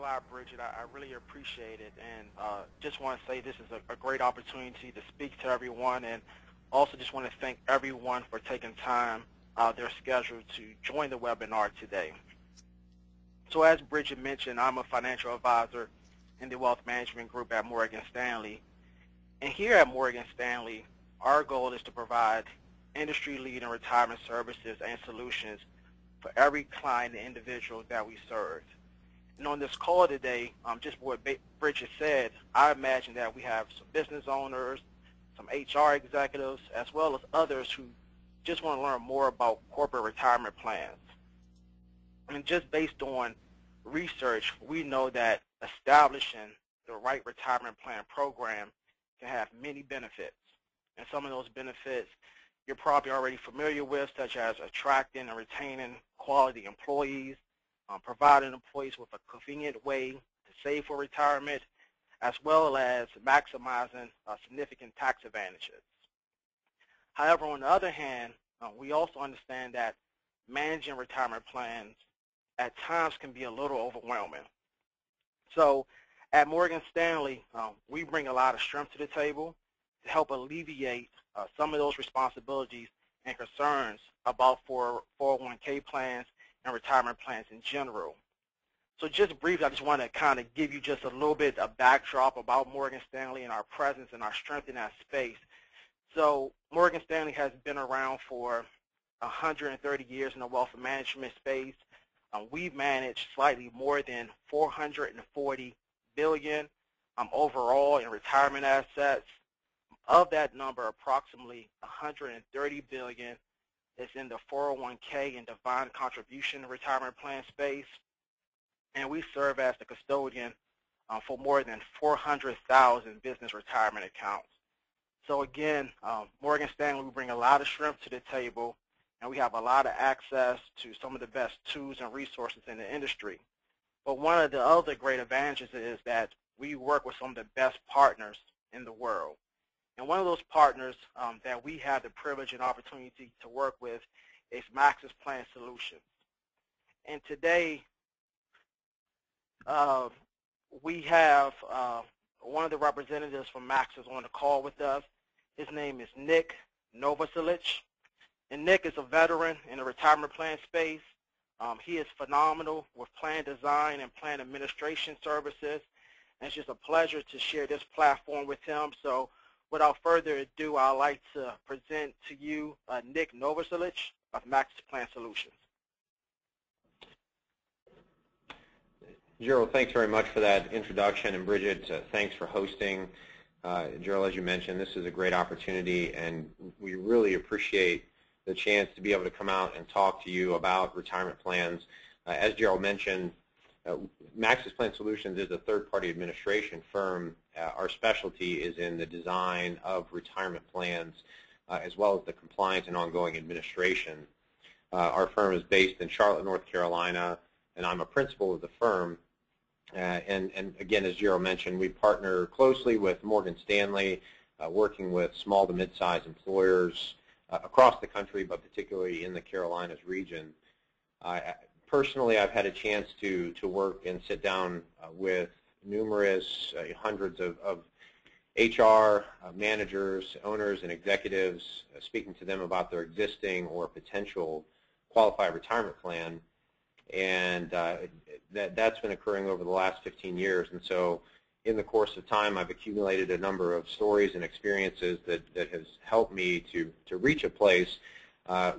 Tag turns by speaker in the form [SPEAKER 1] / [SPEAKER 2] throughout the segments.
[SPEAKER 1] lot, Bridget. I really appreciate it, and just want to say this is a great opportunity to speak to everyone, and also just want to thank everyone for taking time out of their schedule to join the webinar today. So as Bridget mentioned, I'm a financial advisor in the wealth management group at Morgan Stanley. And here at Morgan Stanley, our goal is to provide industry-leading retirement services and solutions for every client and individual that we serve. And on this call today, just what Bridget said, I imagine that we have some business owners, some HR executives, as well as others who just want to learn more about corporate retirement plans. And just based on research, we know that establishing the right retirement plan program can have many benefits. And some of those benefits you're probably already familiar with, such as attracting and retaining quality employees, providing employees with a convenient way to save for retirement, as well as maximizing significant tax advantages. However, on the other hand, we also understand that managing retirement plans at times can be a little overwhelming. So at Morgan Stanley, we bring a lot of strength to the table to help alleviate some of those responsibilities and concerns about 401k plans and retirement plans in general. So just briefly, I just want to kind of give you just a little bit of backdrop about Morgan Stanley and our presence and our strength in that space. So Morgan Stanley has been around for 130 years in the wealth management space. We've managed slightly more than $440 billion overall in retirement assets. Of that number, approximately $130 billion is in the 401k and defined contribution retirement plan space. And we serve as the custodian for more than 400,000 business retirement accounts. So again, Morgan Stanley, we bring a lot of strength to the table, and we have a lot of access to some of the best tools and resources in the industry. But one of the other great advantages is that we work with some of the best partners in the world. And one of those partners that we have the privilege and opportunity to work with is Maxus Plan Solutions. And today, we have one of the representatives from Maxus on the call with us. His name is Nick Novoselich. And Nick is a veteran in the retirement plan space. He is phenomenal with plan design and plan administration services. And it's just a pleasure to share this platform with him. So without further ado, I'd like to present to you Nick Novoselich of Maxus Plan Solutions.
[SPEAKER 2] Jerel, thanks very much for that introduction, and Bridget, thanks for hosting. Jerel, as you mentioned, this is a great opportunity, and we really appreciate the chance to be able to come out and talk to you about retirement plans. As Jerel mentioned, Maxus Plan Solutions is a third-party administration firm. Our specialty is in the design of retirement plans, as well as the compliance and ongoing administration. Our firm is based in Charlotte, North Carolina, and I'm a principal of the firm. And again, as Jerel mentioned, we partner closely with Morgan Stanley, working with small to mid-sized employers across the country, but particularly in the Carolinas region. Personally, I've had a chance to work and sit down with numerous, hundreds of HR managers, owners, and executives, speaking to them about their existing or potential qualified retirement plan. And that's been occurring over the last 15 years. And so in the course of time, I've accumulated a number of stories and experiences that has helped me to reach a place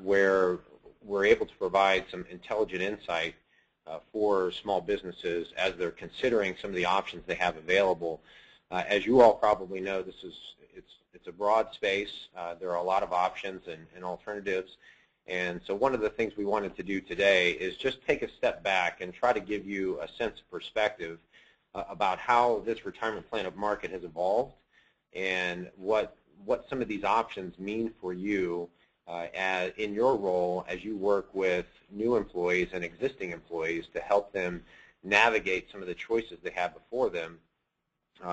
[SPEAKER 2] where we're able to provide some intelligent insight for small businesses as they're considering some of the options they have available. As you all probably know, it's a broad space. There are a lot of options and alternatives. And so one of the things we wanted to do today is just take a step back and try to give you a sense of perspective about how this retirement plan market has evolved and what some of these options mean for you in your role as you work with new employees and existing employees to help them navigate some of the choices they have before them,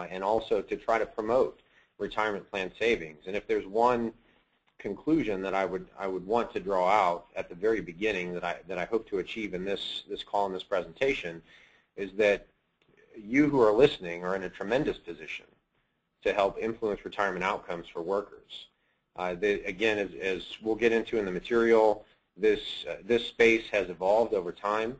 [SPEAKER 2] and also to try to promote retirement plan savings. And if there's one conclusion that I would want to draw out at the very beginning that I hope to achieve in this call and this presentation is that you who are listening are in a tremendous position to help influence retirement outcomes for workers. Again, as we'll get into in the material, this space has evolved over time,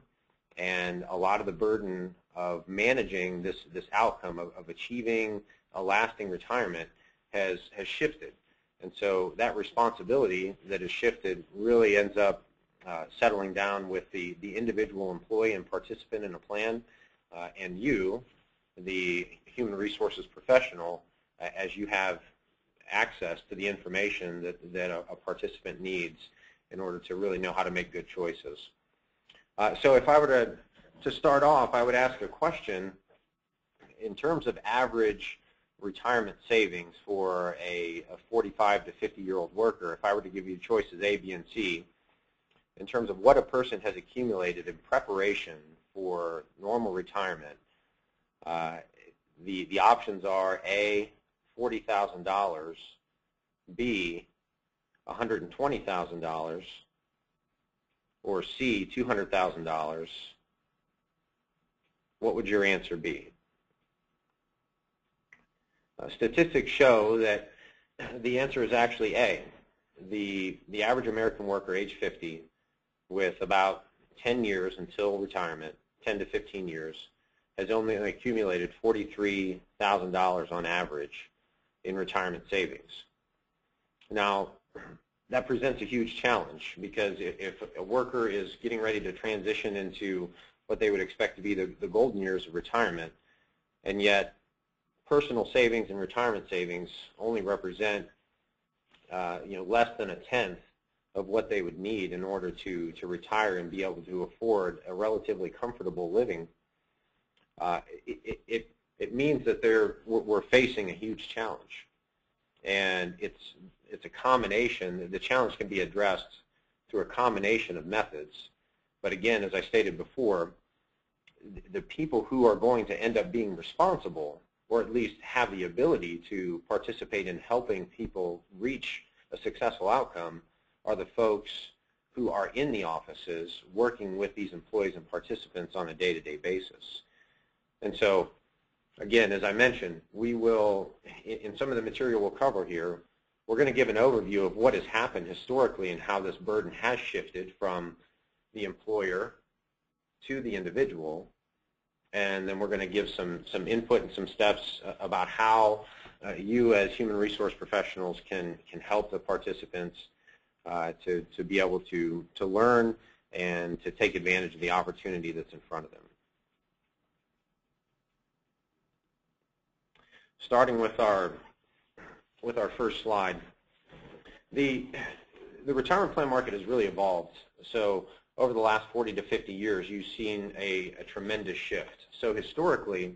[SPEAKER 2] and a lot of the burden of managing this outcome of achieving a lasting retirement has shifted. And so that responsibility that has shifted really ends up settling down with the individual employee and participant in a plan, and you, the human resources professional, as you have access to the information that a participant needs in order to really know how to make good choices. So if I were to start off, I would ask a question in terms of average retirement savings for a 45 to 50-year-old worker. If I were to give you choices A, B, and C, in terms of what a person has accumulated in preparation for normal retirement, the options are A, $40,000, B, $120,000, or C, $200,000. What would your answer be? Statistics show that the answer is actually A. The average American worker, age 50, with about 10 years until retirement, 10 to 15 years, has only accumulated $43,000 on average in retirement savings. Now, that presents a huge challenge, because if a worker is getting ready to transition into what they would expect to be the golden years of retirement, and yet personal savings and retirement savings only represent less than a tenth of what they would need in order to retire and be able to afford a relatively comfortable living, it means that we're facing a huge challenge. And it's a combination. The challenge can be addressed through a combination of methods. But again, as I stated before, the people who are going to end up being responsible, or at least have the ability to participate in helping people reach a successful outcome, are the folks who are in the offices working with these employees and participants on a day-to-day basis. And so, again, as I mentioned, we will, in some of the material we'll cover here, we're going to give an overview of what has happened historically and how this burden has shifted from the employer to the individual. And then we're going to give some input and some steps about how you as human resource professionals can help the participants to be able to learn and to take advantage of the opportunity that's in front of them. Starting with our first slide, the retirement plan market has really evolved. So over the last 40 to 50 years, you've seen a tremendous shift. So historically,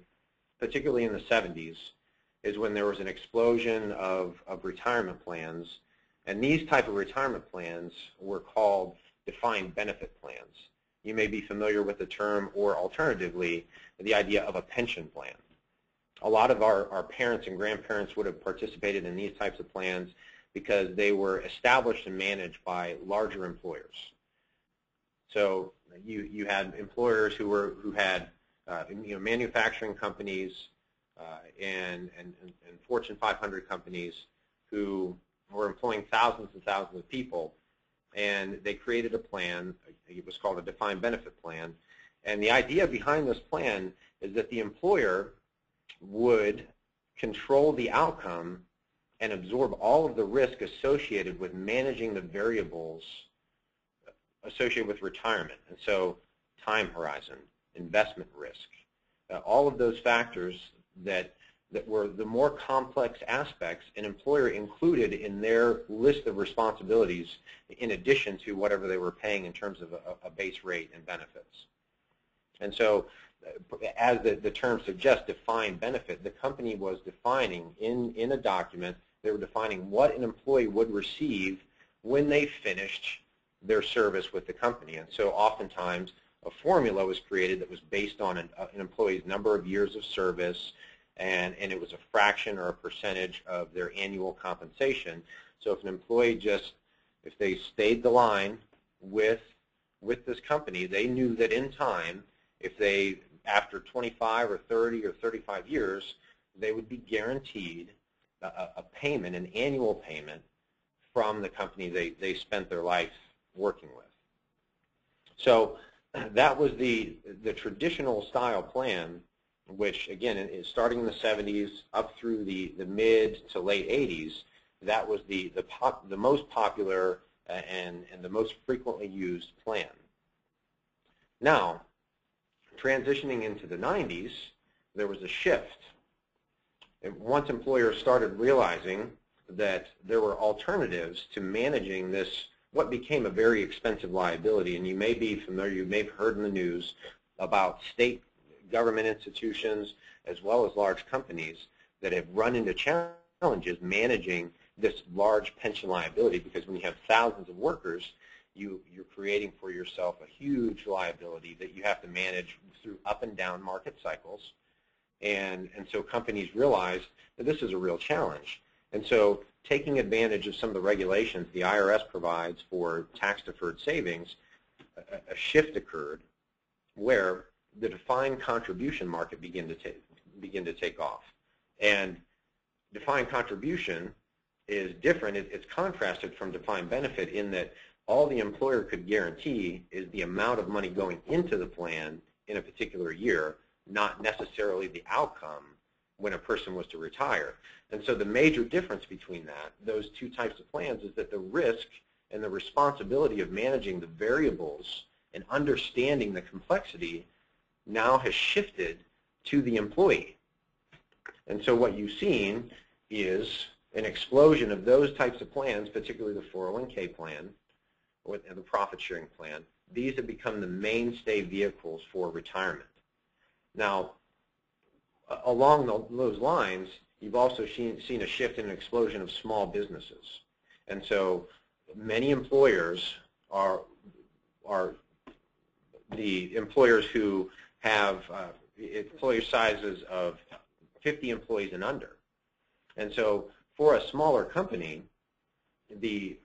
[SPEAKER 2] particularly in the 70s, is when there was an explosion of retirement plans. And these type of retirement plans were called defined benefit plans. You may be familiar with the term, or alternatively, the idea of a pension plan. A lot of our parents and grandparents would have participated in these types of plans because they were established and managed by larger employers. So you had employers who had manufacturing companies and Fortune 500 companies who were employing thousands and thousands of people, and they created a plan. It was called a defined benefit plan. And the idea behind this plan is that the employer would control the outcome and absorb all of the risk associated with managing the variables associated with retirement. And so time horizon, investment risk, all of those factors that were the more complex aspects an employer included in their list of responsibilities in addition to whatever they were paying in terms of a base rate and benefits. And so as the term suggests, defined benefit, the company was defining in a document, they were defining what an employee would receive when they finished their service with the company. And so oftentimes a formula was created that was based on an employee's number of years of service, and it was a fraction or a percentage of their annual compensation. So if an employee if they stayed the line with this company, they knew that in time, if they after 25 or 30 or 35 years, they would be guaranteed a payment, an annual payment from the company they spent their life working with. So that was the traditional style plan, which again is starting in the 70s up through the mid to late 80s. That was the most popular and the most frequently used plan. Now, transitioning into the 90s, there was a shift. And once employers started realizing that there were alternatives to managing this, what became a very expensive liability, and you may be familiar, you may have heard in the news about state government institutions as well as large companies that have run into challenges managing this large pension liability, because when you have thousands of workers, you're creating for yourself a huge liability that you have to manage through up and down market cycles. And so companies realize that this is a real challenge. And so taking advantage of some of the regulations the IRS provides for tax-deferred savings, a shift occurred where the defined contribution market began to take off. And defined contribution is different. It's contrasted from defined benefit in that all the employer could guarantee is the amount of money going into the plan in a particular year, not necessarily the outcome when a person was to retire. And so the major difference between those two types of plans is that the risk and the responsibility of managing the variables and understanding the complexity now has shifted to the employee. And so what you've seen is an explosion of those types of plans, particularly the 401k plan and the profit sharing plan. These have become the mainstay vehicles for retirement. Now, along those lines, you've also seen a shift and an explosion of small businesses. And so many employers are the employers who have employer sizes of 50 employees and under. And so for a smaller company, the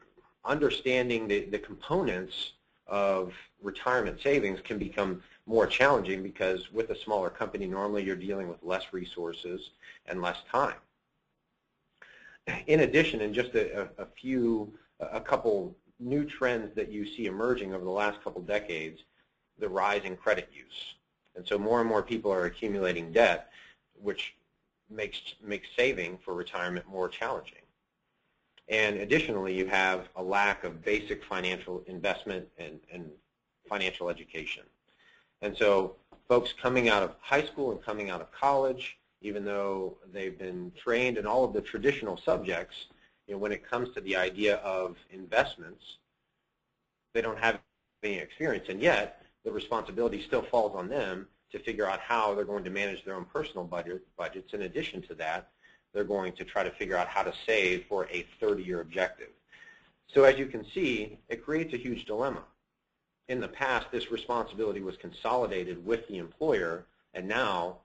[SPEAKER 2] understanding the components of retirement savings can become more challenging, because with a smaller company, normally you're dealing with less resources and less time. In addition, and just a couple new trends that you see emerging over the last couple decades, the rise in credit use. And so more and more people are accumulating debt, which makes saving for retirement more challenging. And additionally, you have a lack of basic financial investment and financial education. And so folks coming out of high school and coming out of college, even though they've been trained in all of the traditional subjects, when it comes to the idea of investments, they don't have any experience. And yet, the responsibility still falls on them to figure out how they're going to manage their own personal budgets. In addition to that, they're going to try to figure out how to save for a 30-year objective. So as you can see, it creates a huge dilemma. In the past, this responsibility was consolidated with the employer, and now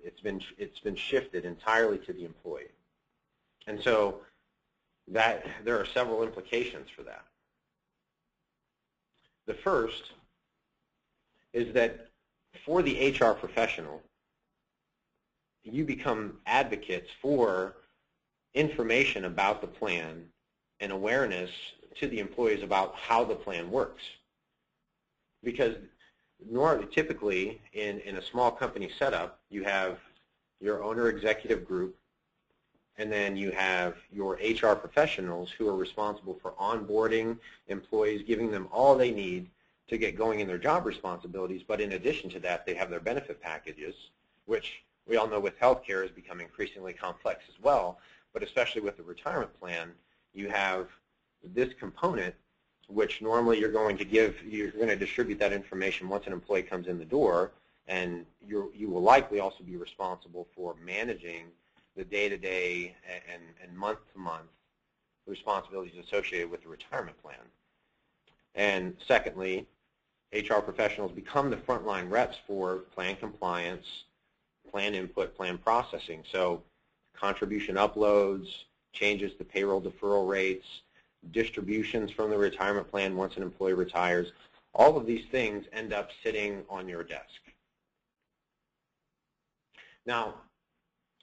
[SPEAKER 2] it's been shifted entirely to the employee. And so there are several implications for that. The first is that for the HR professional, you become advocates for information about the plan and awareness to the employees about how the plan works. Because typically in a small company setup, you have your owner executive group, and then you have your HR professionals who are responsible for onboarding employees, giving them all they need to get going in their job responsibilities. But in addition to that, they have their benefit packages, which we all know with healthcare is becoming increasingly complex as well. But especially with the retirement plan, you have this component, which normally you're going to distribute that information once an employee comes in the door, and you will likely also be responsible for managing the day-to-day and month-to-month responsibilities associated with the retirement plan. And secondly, HR professionals become the frontline reps for plan compliance, plan input, plan processing. So contribution uploads, changes to payroll deferral rates, distributions from the retirement plan once an employee retires, all of these things end up sitting on your desk. Now,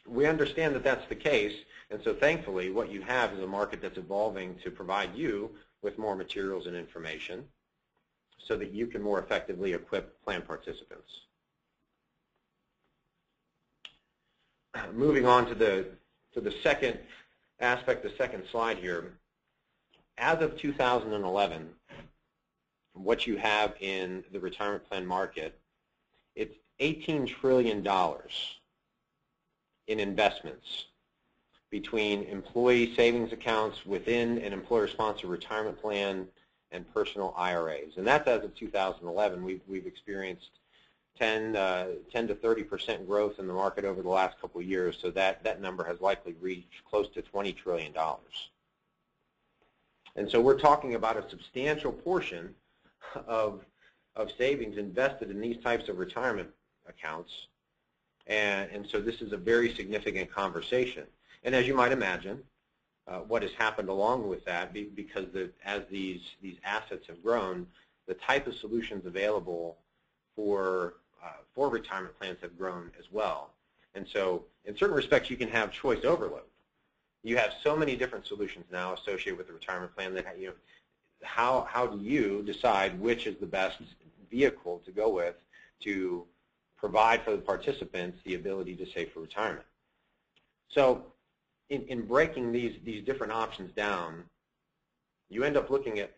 [SPEAKER 2] we understand that that's the case, and so thankfully what you have is a market that's evolving to provide you with more materials and information so that you can more effectively equip plan participants. Moving on to the second aspect, the second slide here. As of 2011, what you have in the retirement plan market, it's $18 trillion in investments between employee savings accounts within an employer-sponsored retirement plan and personal IRAs. And that's as of 2011. We've experienced 10 to 30% growth in the market over the last couple of years, so that number has likely reached close to $20 trillion. And so we're talking about a substantial portion of savings invested in these types of retirement accounts, and so this is a very significant conversation. And as you might imagine, what has happened along with that, because as these assets have grown, the type of solutions available for retirement plans have grown as well. And so in certain respects, you can have choice overload. You have so many different solutions now associated with the retirement plan that, you know, how do you decide which is the best vehicle to go with to provide for the participants the ability to save for retirement? So in breaking these different options down, you end up looking at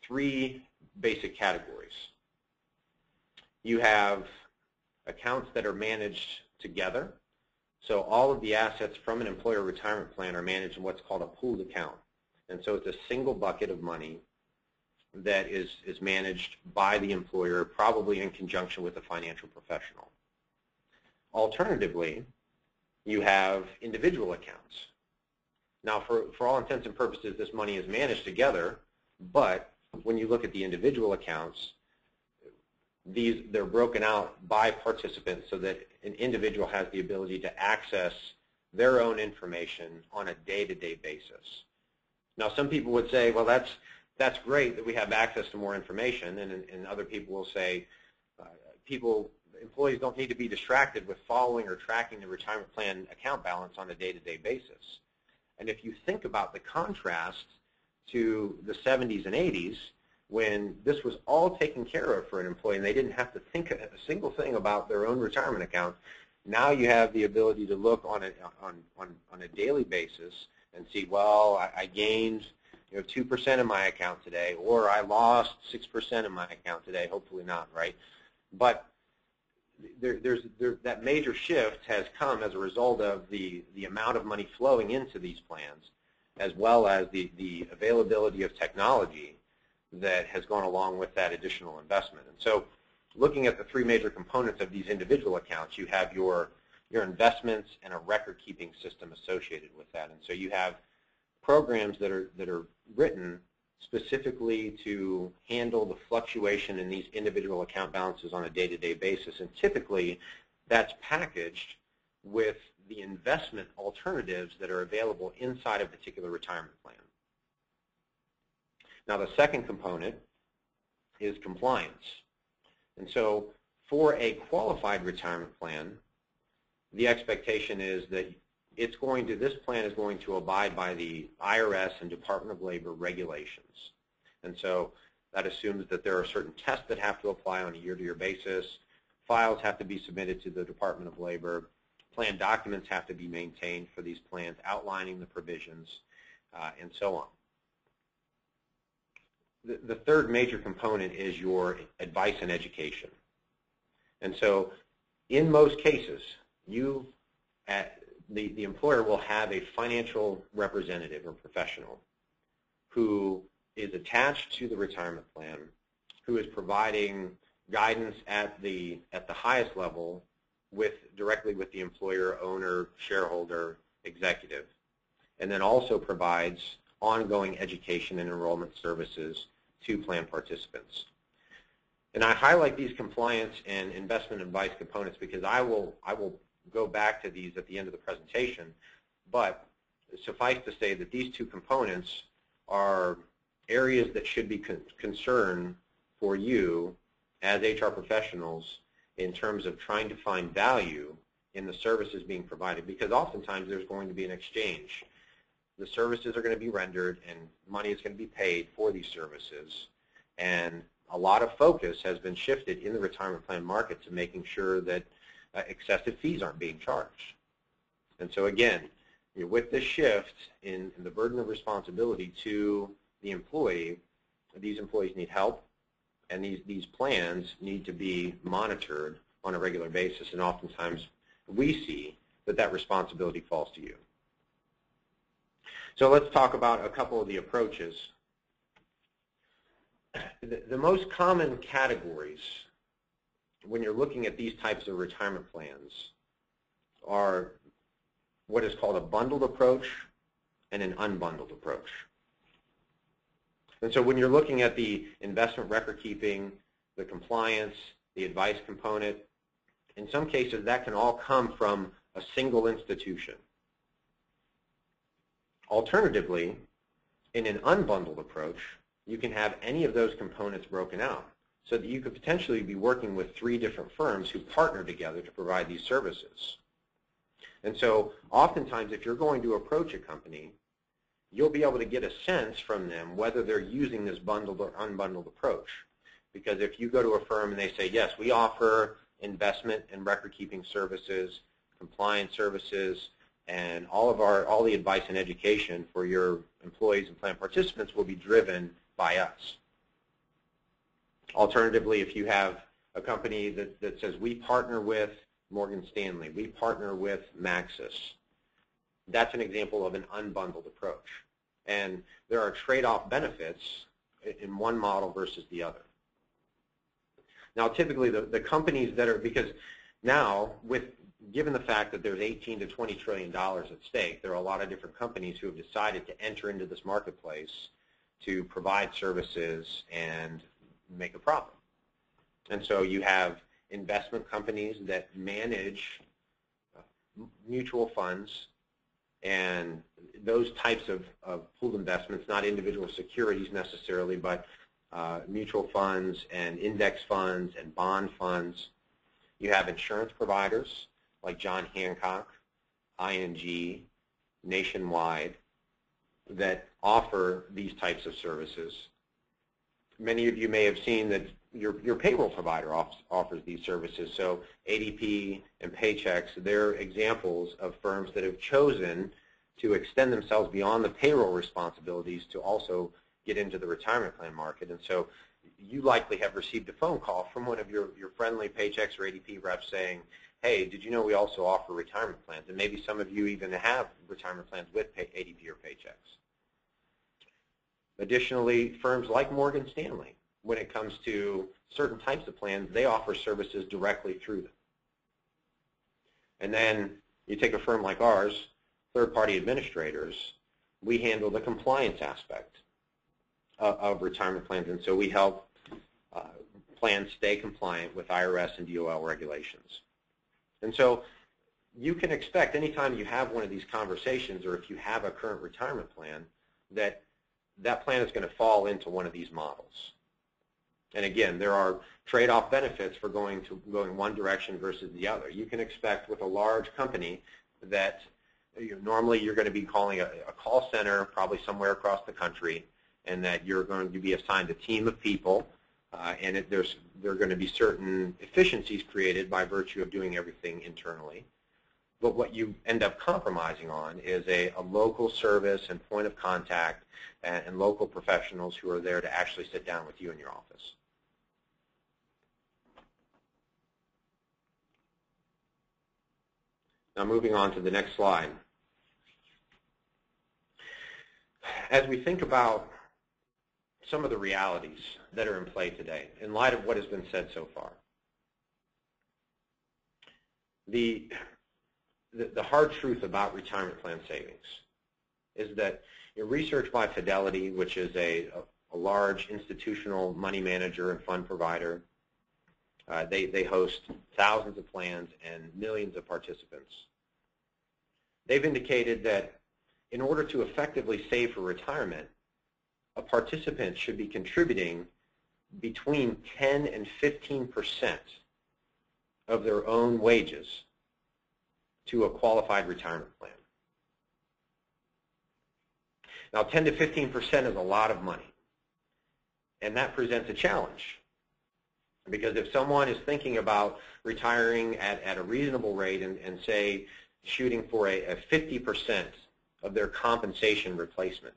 [SPEAKER 2] three basic categories. You have accounts that are managed together. So all of the assets from an employer retirement plan are managed in what's called a pooled account. And so it's a single bucket of money that is managed by the employer, probably in conjunction with a financial professional. Alternatively, you have individual accounts. Now, for all intents and purposes, this money is managed together, but when you look at the individual accounts, they're broken out by participants so that an individual has the ability to access their own information on a day-to-day basis. Now, some people would say, well, that's great that we have access to more information, and other people will say employees don't need to be distracted with following or tracking the retirement plan account balance on a day-to-day basis. And if you think about the contrast to the 70s and 80s, when this was all taken care of for an employee and they didn't have to think a single thing about their own retirement account, now you have the ability to look on a daily basis and see, well, I gained 2% in my account today, or I lost 6% in my account today. Hopefully not, right? But that major shift has come as a result of the amount of money flowing into these plans, as well as the availability of technology that has gone along with that additional investment. And so looking at the three major components of these individual accounts, you have your investments and a record-keeping system associated with that. And so you have programs that are written specifically to handle the fluctuation in these individual account balances on a day-to-day basis. And typically, that's packaged with the investment alternatives that are available inside a particular retirement plan. Now, the second component is compliance. And so for a qualified retirement plan, the expectation is that this plan is going to abide by the IRS and Department of Labor regulations. And so that assumes that there are certain tests that have to apply on a year-to-year basis. Files have to be submitted to the Department of Labor. Plan documents have to be maintained for these plans outlining the provisions, and so on. The third major component is your advice and education. And so in most cases, the employer will have a financial representative or professional who is attached to the retirement plan, who is providing guidance at the highest level directly with the employer, owner, shareholder, executive, and then also provides ongoing education and enrollment services to plan participants. And I highlight these compliance and investment advice components because I will go back to these at the end of the presentation, but suffice to say that these two components are areas that should be concern for you as HR professionals in terms of trying to find value in the services being provided, because oftentimes there's going to be an exchange. The services are going to be rendered and money is going to be paid for these services, and a lot of focus has been shifted in the retirement plan market to making sure that excessive fees aren't being charged. And so again, with this shift in the burden of responsibility to the employee, these employees need help, and these plans need to be monitored on a regular basis, and oftentimes we see that responsibility falls to you. So let's talk about a couple of the approaches. The most common categories when you're looking at these types of retirement plans are what is called a bundled approach and an unbundled approach. And so when you're looking at the investment record keeping, the compliance, the advice component, in some cases that can all come from a single institution. Alternatively, in an unbundled approach, you can have any of those components broken out so that you could potentially be working with 3 different firms who partner together to provide these services. And so oftentimes if you're going to approach a company, you'll be able to get a sense from them whether they're using this bundled or unbundled approach. Because if you go to a firm and they say, yes, we offer investment and record-keeping services, compliance services, and all the advice and education for your employees and plan participants will be driven by us. Alternatively, if you have a company that says we partner with Morgan Stanley, we partner with Maxus, that's an example of an unbundled approach. And there are trade-off benefits in one model versus the other. Now, typically, the companies that are, because now, given the fact that there's $18 to $20 trillion at stake, there are a lot of different companies who have decided to enter into this marketplace to provide services and make a profit. And so you have investment companies that manage mutual funds and those types of pooled investments, not individual securities necessarily, but mutual funds and index funds and bond funds. You have insurance providers like John Hancock, ING, Nationwide, that offer these types of services. Many of you may have seen that your payroll provider offers these services. So ADP and Paychex, they're examples of firms that have chosen to extend themselves beyond the payroll responsibilities to also get into the retirement plan market. And so you likely have received a phone call from one of your friendly Paychex or ADP reps saying, hey, did you know we also offer retirement plans? And maybe some of you even have retirement plans with ADP or Paychex. Additionally, firms like Morgan Stanley, when it comes to certain types of plans, they offer services directly through them. And then you take a firm like ours, third-party administrators, we handle the compliance aspect of retirement plans, and so we help plans stay compliant with IRS and DOL regulations. And so you can expect anytime you have one of these conversations, or if you have a current retirement plan, that plan is going to fall into one of these models. And again, there are trade-off benefits for going one direction versus the other. You can expect with a large company that normally you're going to be calling a call center probably somewhere across the country, and that you're going to be assigned a team of people, and there are going to be certain efficiencies created by virtue of doing everything internally. But what you end up compromising on is a local service and point of contact and local professionals who are there to actually sit down with you in your office. Now moving on to the next slide. As we think about some of the realities that are in play today, in light of what has been said so far, the hard truth about retirement plan savings is that research by Fidelity, which is a large institutional money manager and fund provider, they host thousands of plans and millions of participants. They've indicated that in order to effectively save for retirement, a participant should be contributing between 10 and 15% of their own wages to a qualified retirement plan. Now, 10 to 15% is a lot of money, and that presents a challenge, because if someone is thinking about retiring at a reasonable rate and say shooting for a 50% of their compensation replacement,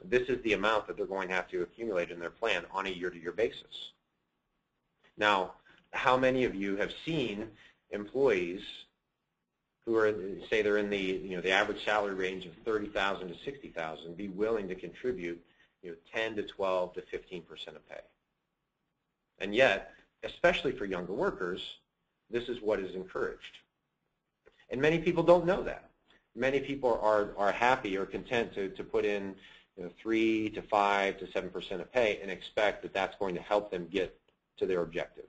[SPEAKER 2] this is the amount that they're going to have to accumulate in their plan on a year-to-year basis. Now, how many of you have seen employees who are, say they're in the average salary range of $30,000 to $60,000, be willing to contribute 10 to 12 to 15% of pay? And yet, especially for younger workers, this is what is encouraged. And many people don't know that. Many people are happy or content to put in 3 to 5 to 7% of pay and expect that that's going to help them get to their objective.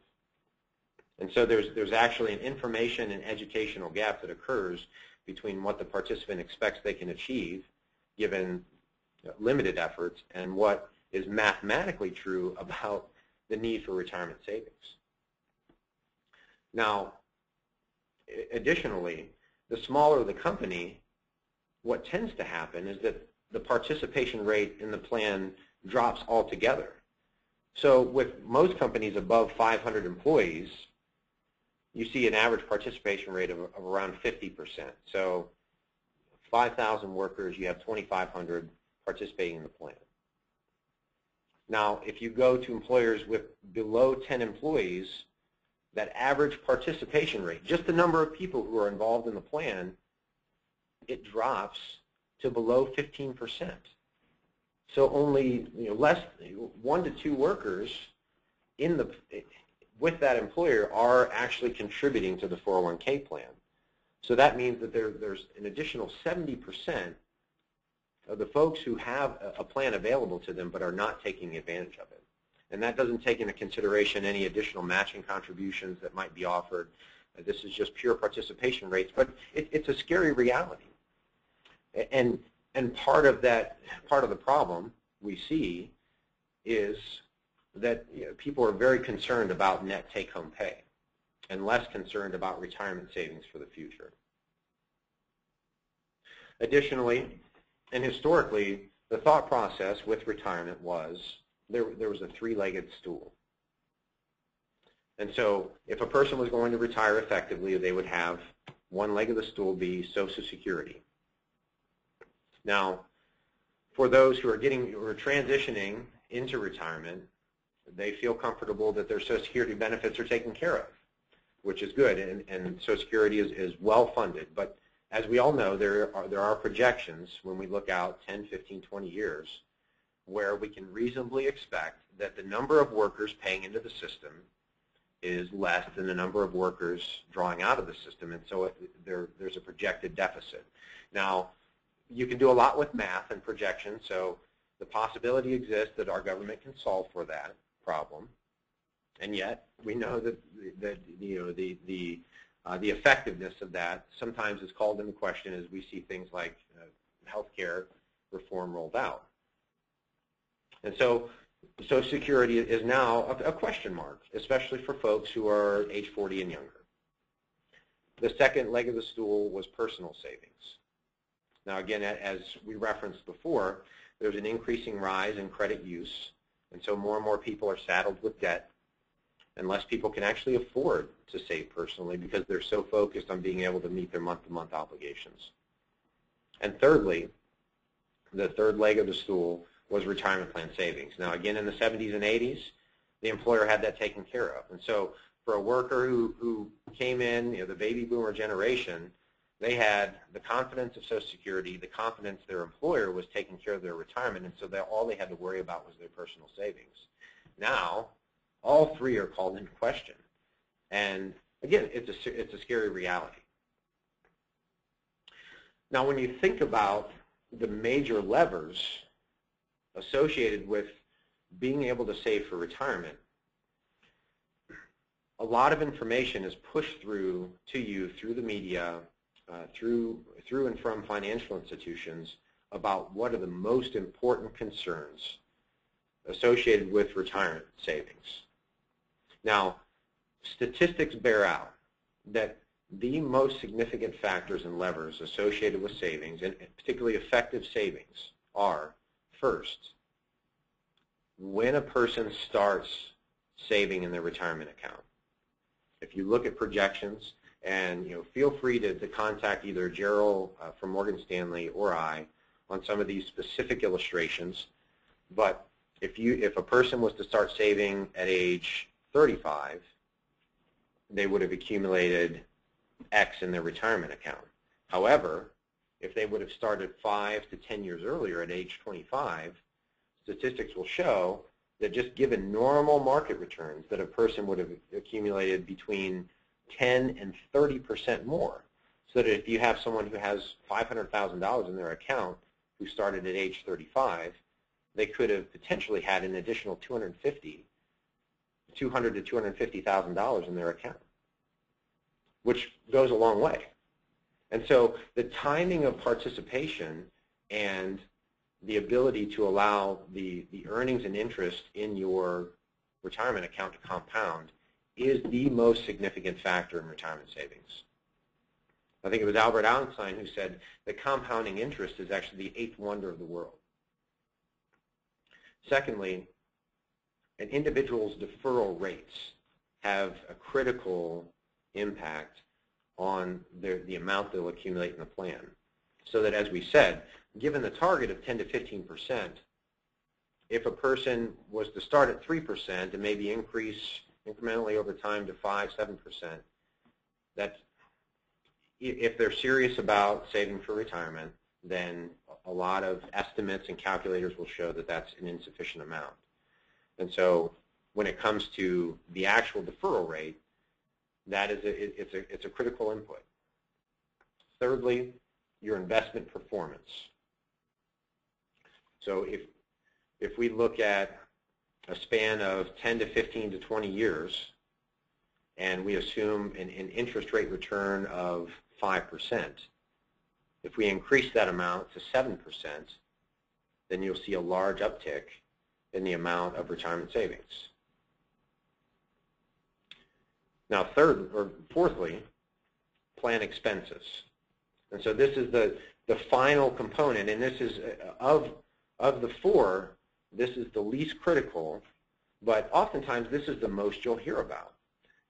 [SPEAKER 2] And so there's actually an information and educational gap that occurs between what the participant expects they can achieve given limited efforts and what is mathematically true about the need for retirement savings. Now, additionally, the smaller the company, what tends to happen is that the participation rate in the plan drops altogether. So with most companies above 500 employees, you see an average participation rate of around 50%. So 5,000 workers, you have 2,500 participating in the plan. Now, if you go to employers with below 10 employees, that average participation rate, just the number of people who are involved in the plan, it drops to below 15%. So only 1 to 2 workers with that employer are actually contributing to the 401k plan. So that means that there's an additional 70% of the folks who have a plan available to them but are not taking advantage of it. And that doesn't take into consideration any additional matching contributions that might be offered. This is just pure participation rates, but it's a scary reality. And part of the problem we see is that people are very concerned about net take-home pay and less concerned about retirement savings for the future. Additionally, and historically, the thought process with retirement was there was a three-legged stool. And so if a person was going to retire effectively, they would have one leg of the stool be Social Security. Now, for those who are transitioning into retirement, they feel comfortable that their Social Security benefits are taken care of, which is good, and Social Security is well funded. But as we all know, there are projections when we look out 10, 15, 20 years where we can reasonably expect that the number of workers paying into the system is less than the number of workers drawing out of the system, and so there's a projected deficit. Now, you can do a lot with math and projections, so the possibility exists that our government can solve for that problem, and yet we know that the effectiveness of that sometimes is called into question as we see things like healthcare reform rolled out. And so Social Security is now a question mark, especially for folks who are age 40 and younger. The second leg of the stool was personal savings. Now again, as we referenced before, there's an increasing rise in credit use, and so more and more people are saddled with debt, and less people can actually afford to save personally because they're so focused on being able to meet their month-to-month obligations. And thirdly, the third leg of the stool was retirement plan savings. Now again, in the 70s and 80s, the employer had that taken care of. And so for a worker who came in, the baby boomer generation, they had the confidence of Social Security, the confidence their employer was taking care of their retirement, and so all they had to worry about was their personal savings. Now, all three are called into question. And again, it's a scary reality. Now, when you think about the major levers associated with being able to save for retirement, a lot of information is pushed through to you through the media, through and from financial institutions about what are the most important concerns associated with retirement savings. Now, statistics bear out that the most significant factors and levers associated with savings, and particularly effective savings, are, first, when a person starts saving in their retirement account. If you look at projections, and feel free to contact either Jerel from Morgan Stanley or I on some of these specific illustrations, but if a person was to start saving at age 35, they would have accumulated X in their retirement account. However, if they would have started 5 to 10 years earlier at age 25, statistics will show that just given normal market returns, that a person would have accumulated between 10 and 30% more. So that if you have someone who has $500,000 in their account who started at age 35, they could have potentially had an additional $200,000 to $250,000 in their account, which goes a long way. And so the timing of participation and the ability to allow the earnings and interest in your retirement account to compound is the most significant factor in retirement savings. I think it was Albert Einstein who said that compounding interest is actually the eighth wonder of the world. Secondly, an individual's deferral rates have a critical impact on the amount they'll accumulate in the plan. So that, as we said, given the target of 10 to 15%, if a person was to start at 3% and maybe increase incrementally over time to 5, 7%, that's, if they're serious about saving for retirement, then a lot of estimates and calculators will show that that's an insufficient amount. And so when it comes to the actual deferral rate, that is it's a critical input. Thirdly, your investment performance. So if we look at a span of 10 to 15 to 20 years, and we assume an interest rate return of 5%, if we increase that amount to 7%, then you'll see a large uptick in the amount of retirement savings. Now, fourthly, plan expenses. And so this is the final component, and this is, of the four, this is the least critical, but oftentimes this is the most you'll hear about.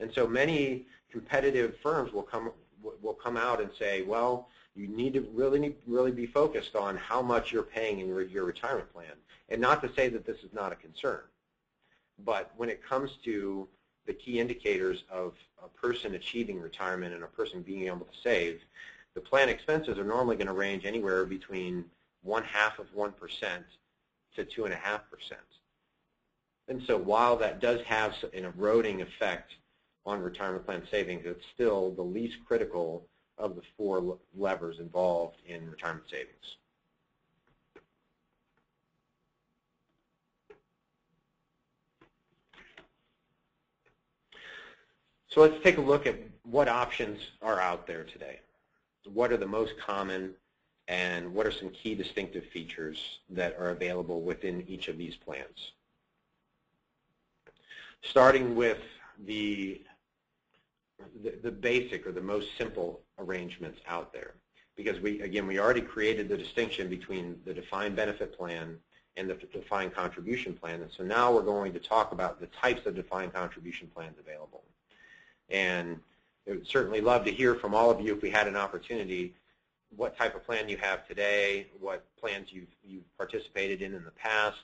[SPEAKER 2] And so many competitive firms will come out and say, well, you need to really be focused on how much you're paying in your retirement plan. And not to say that this is not a concern, but when it comes to the key indicators of a person achieving retirement and a person being able to save, the plan expenses are normally going to range anywhere between 0.5% to 2.5%. And so while that does have an eroding effect on retirement plan savings, it's still the least critical of the four levers involved in retirement savings. So let's take a look at what options are out there today. What are the most common, and what are some key distinctive features that are available within each of these plans? Starting with the basic or the most simple arrangements out there, because we already created the distinction between the defined benefit plan and the defined contribution plan, and so now we're going to talk about the types of defined contribution plans available. And I would certainly love to hear from all of you, if we had an opportunity, what type of plan you have today, what plans you've participated in the past,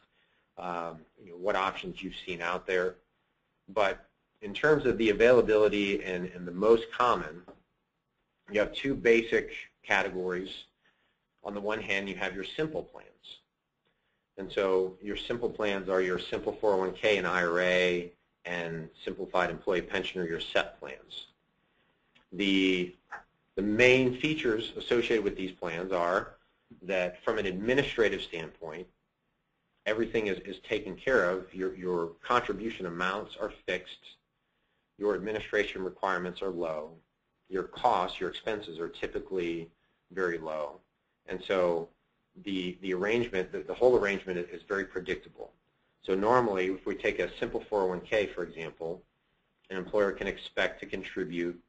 [SPEAKER 2] what options you've seen out there. But in terms of the availability and the most common, you have two basic categories. On the one hand, you have your simple plans. And so your simple plans are your simple 401k and IRA and simplified employee pension, or your SEP plans. The main features associated with these plans are that from an administrative standpoint, everything is taken care of. Your contribution amounts are fixed. Your administration requirements are low. Your costs, your expenses are typically very low. And so the arrangement, the whole arrangement is very predictable. So normally, if we take a simple 401k, for example, an employer can expect to contribute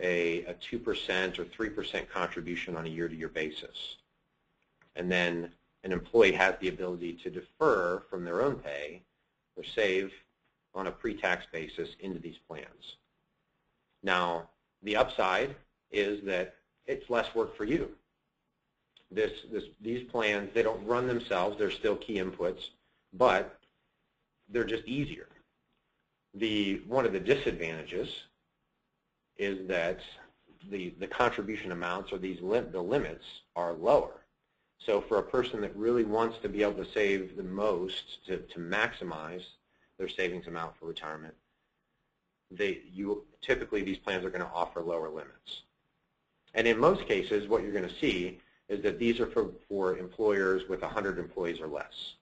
[SPEAKER 2] a 2% or 3% contribution on a year-to-year basis. And then an employee has the ability to defer from their own pay or save on a pre-tax basis into these plans. Now, the upside is that it's less work for you. These plans, they don't run themselves. They're still key inputs, but they're just easier. One of the disadvantages is that the contribution amounts or the limits are lower. So for a person that really wants to be able to save the most to maximize their savings amount for retirement, typically these plans are going to offer lower limits. And in most cases, what you're going to see is that these are for employers with 100 employees or less.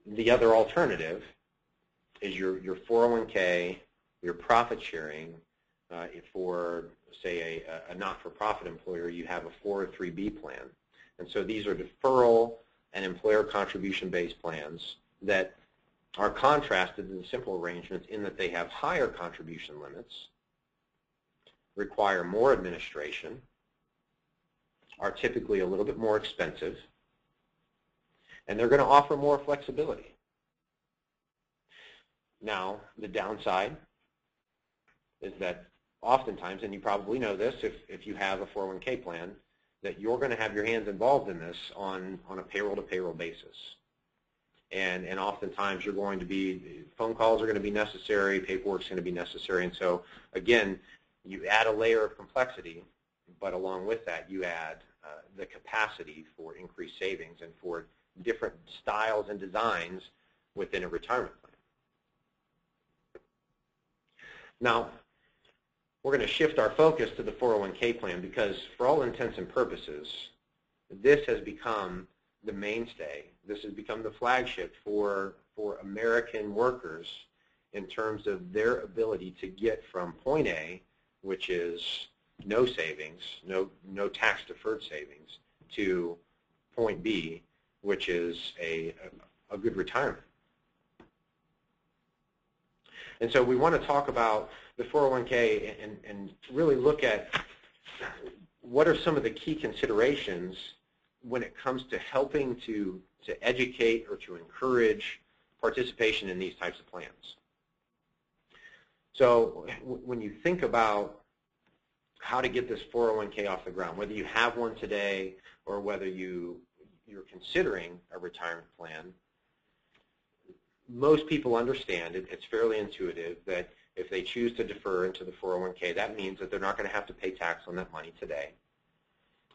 [SPEAKER 2] The other alternative is your 401k, your profit sharing. For, say, a not-for-profit employer, you have a 403B plan. And so these are deferral and employer contribution-based plans that are contrasted to the simple arrangements in that they have higher contribution limits, require more administration, are typically a little bit more expensive, and they're going to offer more flexibility. Now, the downside is that oftentimes, and you probably know this if you have a 401k plan, that you're going to have your hands involved in this on a payroll-to-payroll basis. And oftentimes you're going to be, phone calls are going to be necessary, paperwork's going to be necessary, and so again, you add a layer of complexity, but along with that you add the capacity for increased savings and for different styles and designs within a retirement plan. Now, we're going to shift our focus to the 401k plan because for all intents and purposes, this has become the mainstay. This has become the flagship for American workers in terms of their ability to get from point A, which is no savings, no tax-deferred savings, to point B, which is a good retirement. And so we want to talk about the 401k and really look at what are some of the key considerations when it comes to helping to educate or to encourage participation in these types of plans. So when you think about how to get this 401k off the ground, whether you have one today or whether you're considering a retirement plan, most people understand, it's fairly intuitive, that if they choose to defer into the 401k, that means that they're not going to have to pay tax on that money today,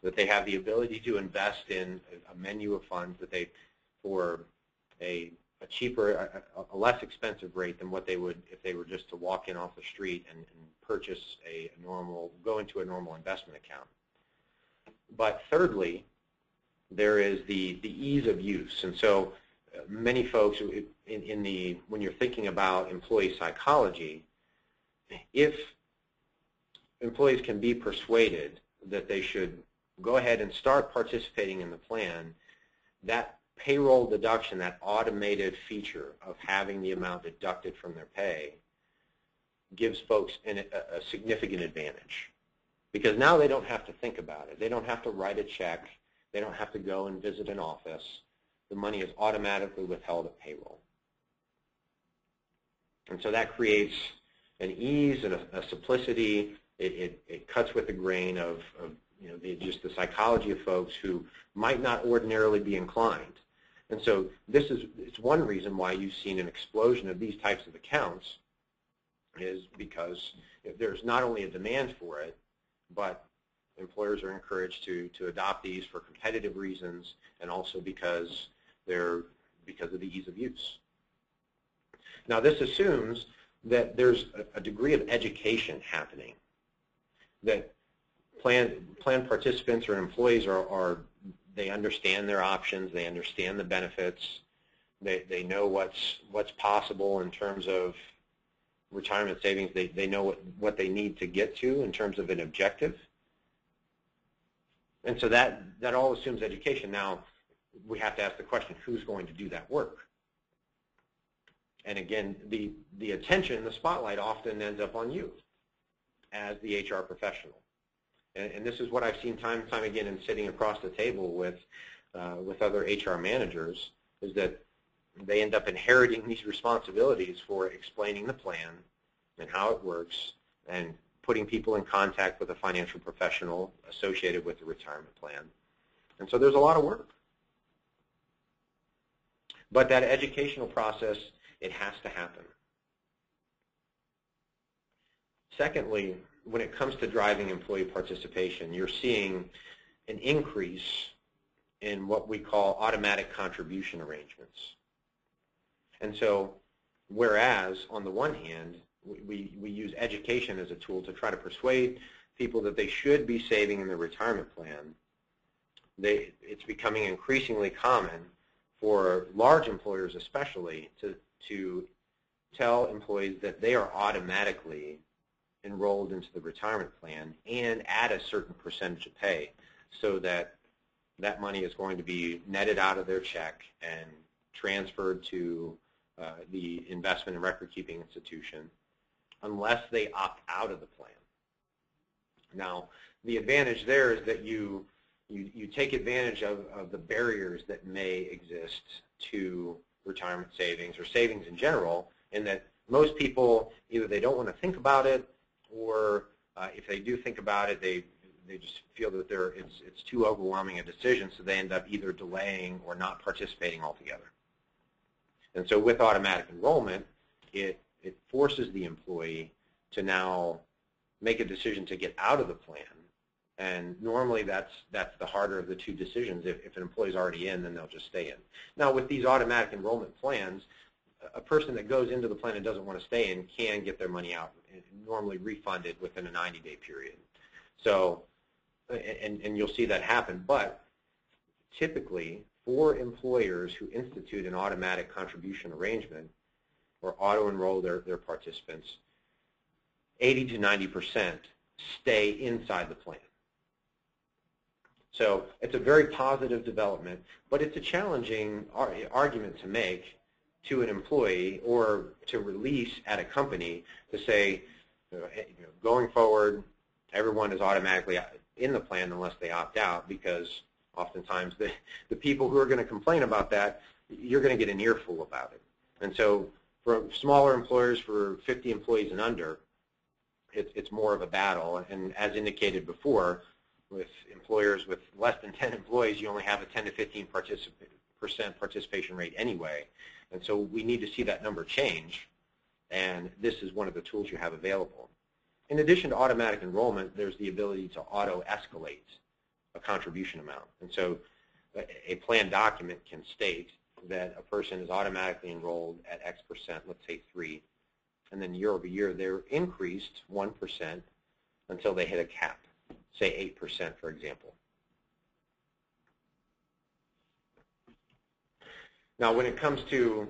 [SPEAKER 2] that they have the ability to invest in a menu of funds that they, for a cheaper, a less expensive rate than what they would if they were just to walk in off the street and purchase go into a normal investment account. But thirdly, there is the ease of use. And so many folks, when you're thinking about employee psychology, if employees can be persuaded that they should go ahead and start participating in the plan, that payroll deduction, that automated feature of having the amount deducted from their pay, gives folks a significant advantage. Because now they don't have to think about it. They don't have to write a check. They don't have to go and visit an office. The money is automatically withheld at payroll. And so that creates an ease and a simplicity. It cuts with the grain of just the psychology of folks who might not ordinarily be inclined. And so it's one reason why you've seen an explosion of these types of accounts, is because there's not only a demand for it, but employers are encouraged to adopt these for competitive reasons and also because of the ease of use. Now, this assumes that there's a degree of education happening, that plan participants or employees they understand their options, they understand the benefits, they know what's possible in terms of retirement savings, they know what they need to get to in terms of an objective. And so that all assumes education. Now, we have to ask the question, who's going to do that work? And again, the attention, the spotlight often ends up on you as the HR professional. And this is what I've seen time and time again in sitting across the table with other HR managers, is that they end up inheriting these responsibilities for explaining the plan and how it works and putting people in contact with a financial professional associated with the retirement plan. And so there's a lot of work. But that educational process, it has to happen. Secondly, when it comes to driving employee participation, you're seeing an increase in what we call automatic contribution arrangements. And so, whereas on the one hand, we use education as a tool to try to persuade people that they should be saving in their retirement plan, it's becoming increasingly common for large employers especially to tell employees that they are automatically enrolled into the retirement plan and add a certain percentage of pay, so that that money is going to be netted out of their check and transferred to the investment and record-keeping institution unless they opt out of the plan. Now, the advantage there is that you take advantage of the barriers that may exist to retirement savings or savings in general, in that most people, either they don't want to think about it, or if they do think about it, they just feel that it's too overwhelming a decision, so they end up either delaying or not participating altogether. And so with automatic enrollment, it forces the employee to now make a decision to get out of the plan. And normally that's the harder of the two decisions. If an employee's already in, then they'll just stay in. Now with these automatic enrollment plans, a person that goes into the plan and doesn't want to stay in can get their money out, normally refunded within a 90-day period. So, and you'll see that happen. But typically, for employers who institute an automatic contribution arrangement or auto-enroll their participants, 80 to 90% stay inside the plan. So it's a very positive development, but it's a challenging argument to make to an employee or to release at a company to say, going forward, everyone is automatically in the plan unless they opt out, because oftentimes the people who are going to complain about that, you're going to get an earful about it. And so for smaller employers, for 50 employees and under, it's more of a battle. And as indicated before, with employers with less than 10 employees, you only have a 10 to 15% participation rate anyway. And so we need to see that number change, and this is one of the tools you have available. In addition to automatic enrollment, there's the ability to auto-escalate a contribution amount. And so a plan document can state that a person is automatically enrolled at X percent, let's say 3, and then year over year they're increased 1% until they hit a cap, say 8%, for example. Now, when it comes to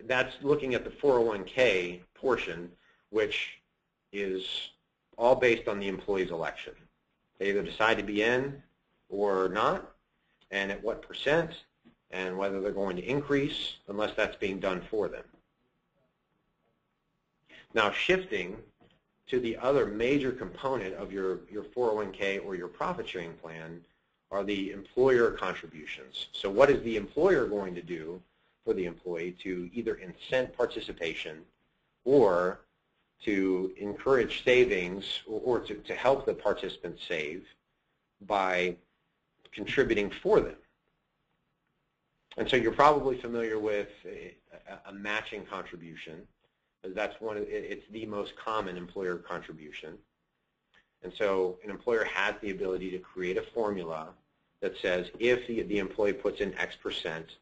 [SPEAKER 2] that's looking at the 401k portion, which is all based on the employee's election. They either decide to be in or not, and at what percent, and whether they're going to increase, unless that's being done for them. Now, shifting to the other major component of your 401k or your profit sharing plan are the employer contributions. So what is the employer going to do for the employee to either incent participation or to encourage savings, or to help the participants save by contributing for them? And so you're probably familiar with a matching contribution, because that's it's the most common employer contribution. And so an employer has the ability to create a formula that says if the employee puts in X percent,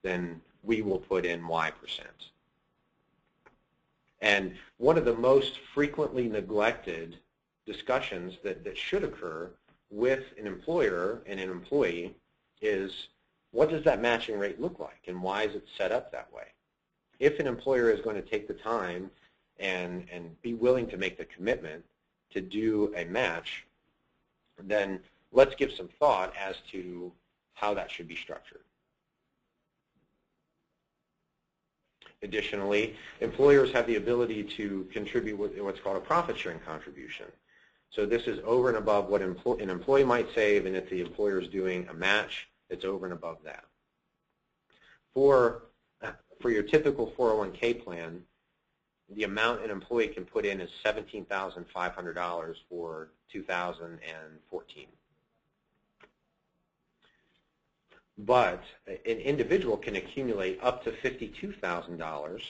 [SPEAKER 2] then we will put in Y percent. And one of the most frequently neglected discussions that should occur with an employer and an employee is, what does that matching rate look like, and why is it set up that way? If an employer is going to take the time and be willing to make the commitment to do a match, then let's give some thought as to how that should be structured. Additionally, employers have the ability to contribute what's called a profit-sharing contribution. So this is over and above what an employee might save, and if the employer is doing a match, it's over and above that. For your typical 401k plan, the amount an employee can put in is $17,500 for 2014. But an individual can accumulate up to $52,000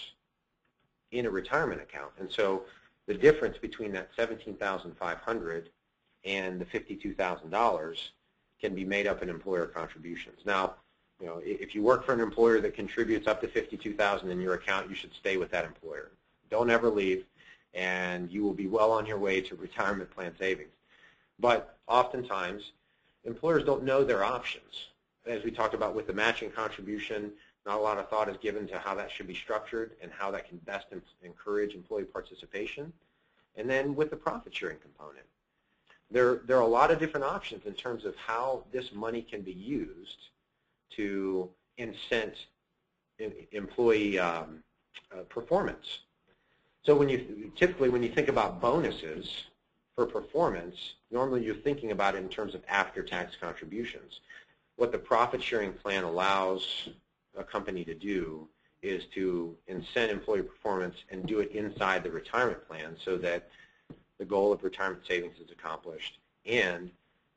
[SPEAKER 2] in a retirement account. And so the difference between that $17,500 and the $52,000 can be made up in employer contributions. Now, you know, if you work for an employer that contributes up to $52,000 in your account, you should stay with that employer. Don't ever leave, and you will be well on your way to retirement plan savings. But oftentimes, employers don't know their options. As we talked about with the matching contribution, not a lot of thought is given to how that should be structured and how that can best encourage employee participation. And then with the profit sharing component, there are a lot of different options in terms of how this money can be used to incent employee performance. So typically when you think about bonuses for performance, normally you're thinking about it in terms of after-tax contributions. What the profit-sharing plan allows a company to do is to incent employee performance and do it inside the retirement plan so that the goal of retirement savings is accomplished and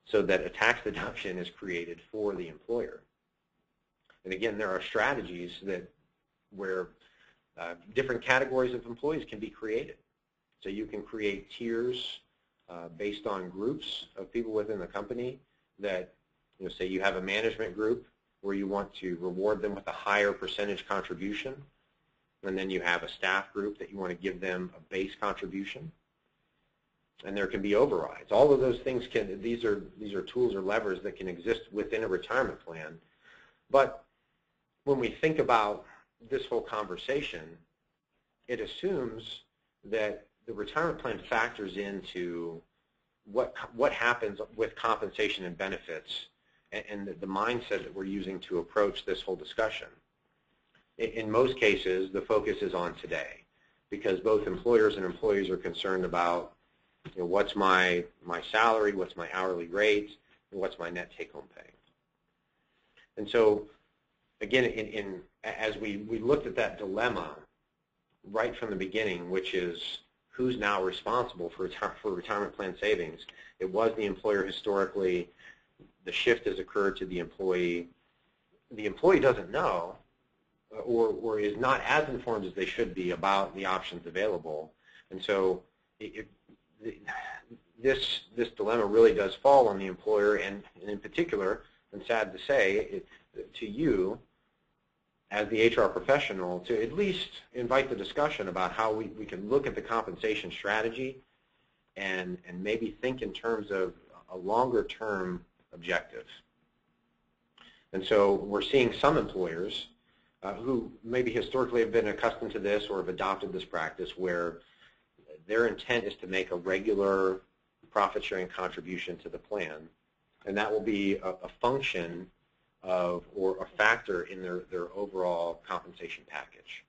[SPEAKER 2] so that a tax deduction is created for the employer. And again, there are strategies where different categories of employees can be created. So you can create tiers based on groups of people within the company that, you know, say you have a management group where you want to reward them with a higher percentage contribution, and then you have a staff group that you want to give them a base contribution, and there can be overrides. All of those things these are tools or levers that can exist within a retirement plan. But when we think about this whole conversation, it assumes that the retirement plan factors into what happens with compensation and benefits and the mindset that we're using to approach this whole discussion. In most cases, the focus is on today because both employers and employees are concerned about, you know, what's my salary, what's my hourly rate, and what's my net take-home pay. And so, again, as we looked at that dilemma right from the beginning, which is who's now responsible for retirement plan savings, it was the employer historically. The shift has occurred to the employee. The employee doesn't know or is not as informed as they should be about the options available. And so this dilemma really does fall on the employer, and in particular, and sad to say, to you as the HR professional to at least invite the discussion about how we can look at the compensation strategy and maybe think in terms of a longer term objective. And so we're seeing some employers who maybe historically have been accustomed to this or have adopted this practice where their intent is to make a regular profit sharing contribution to the plan, and that will be a function of or a factor in their overall compensation package.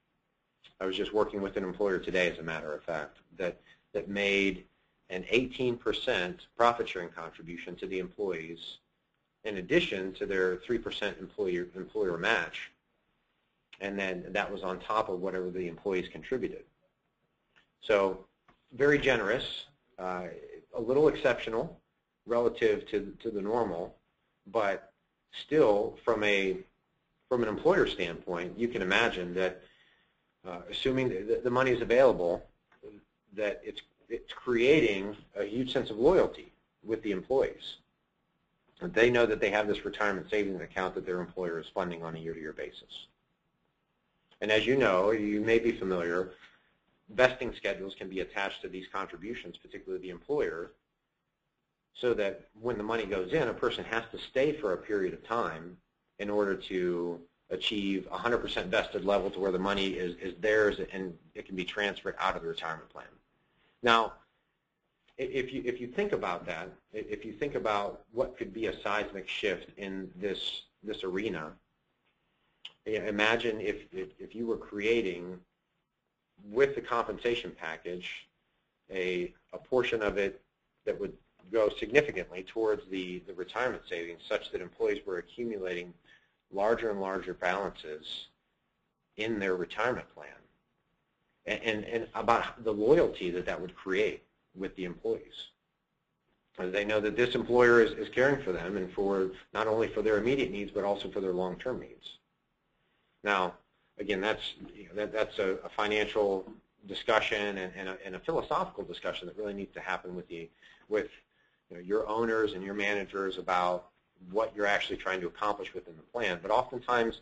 [SPEAKER 2] I was just working with an employer today, as a matter of fact, that made an 18% profit sharing contribution to the employees in addition to their 3% employer match, and then that was on top of whatever the employees contributed. So very generous, a little exceptional relative to the normal, but still from an employer standpoint, you can imagine that assuming that the money is available, that it's creating a huge sense of loyalty with the employees. They know that they have this retirement savings account that their employer is funding on a year-to-year basis. And as you know, you may be familiar, vesting schedules can be attached to these contributions, particularly the employer, so that when the money goes in, a person has to stay for a period of time in order to achieve 100% vested level to where the money is theirs and it can be transferred out of the retirement plan. Now, if you think about that, if you think about what could be a seismic shift in this arena, Imagine if you were creating, with the compensation package, a portion of it that would go significantly towards the retirement savings, such that employees were accumulating larger and larger balances in their retirement plan, and about the loyalty that would create with the employees. They know that this employer is caring for them, and for not only for their immediate needs but also for their long-term needs. Now, again, that's a financial discussion and a philosophical discussion that really needs to happen with your owners and your managers about what you're actually trying to accomplish within the plan. But oftentimes,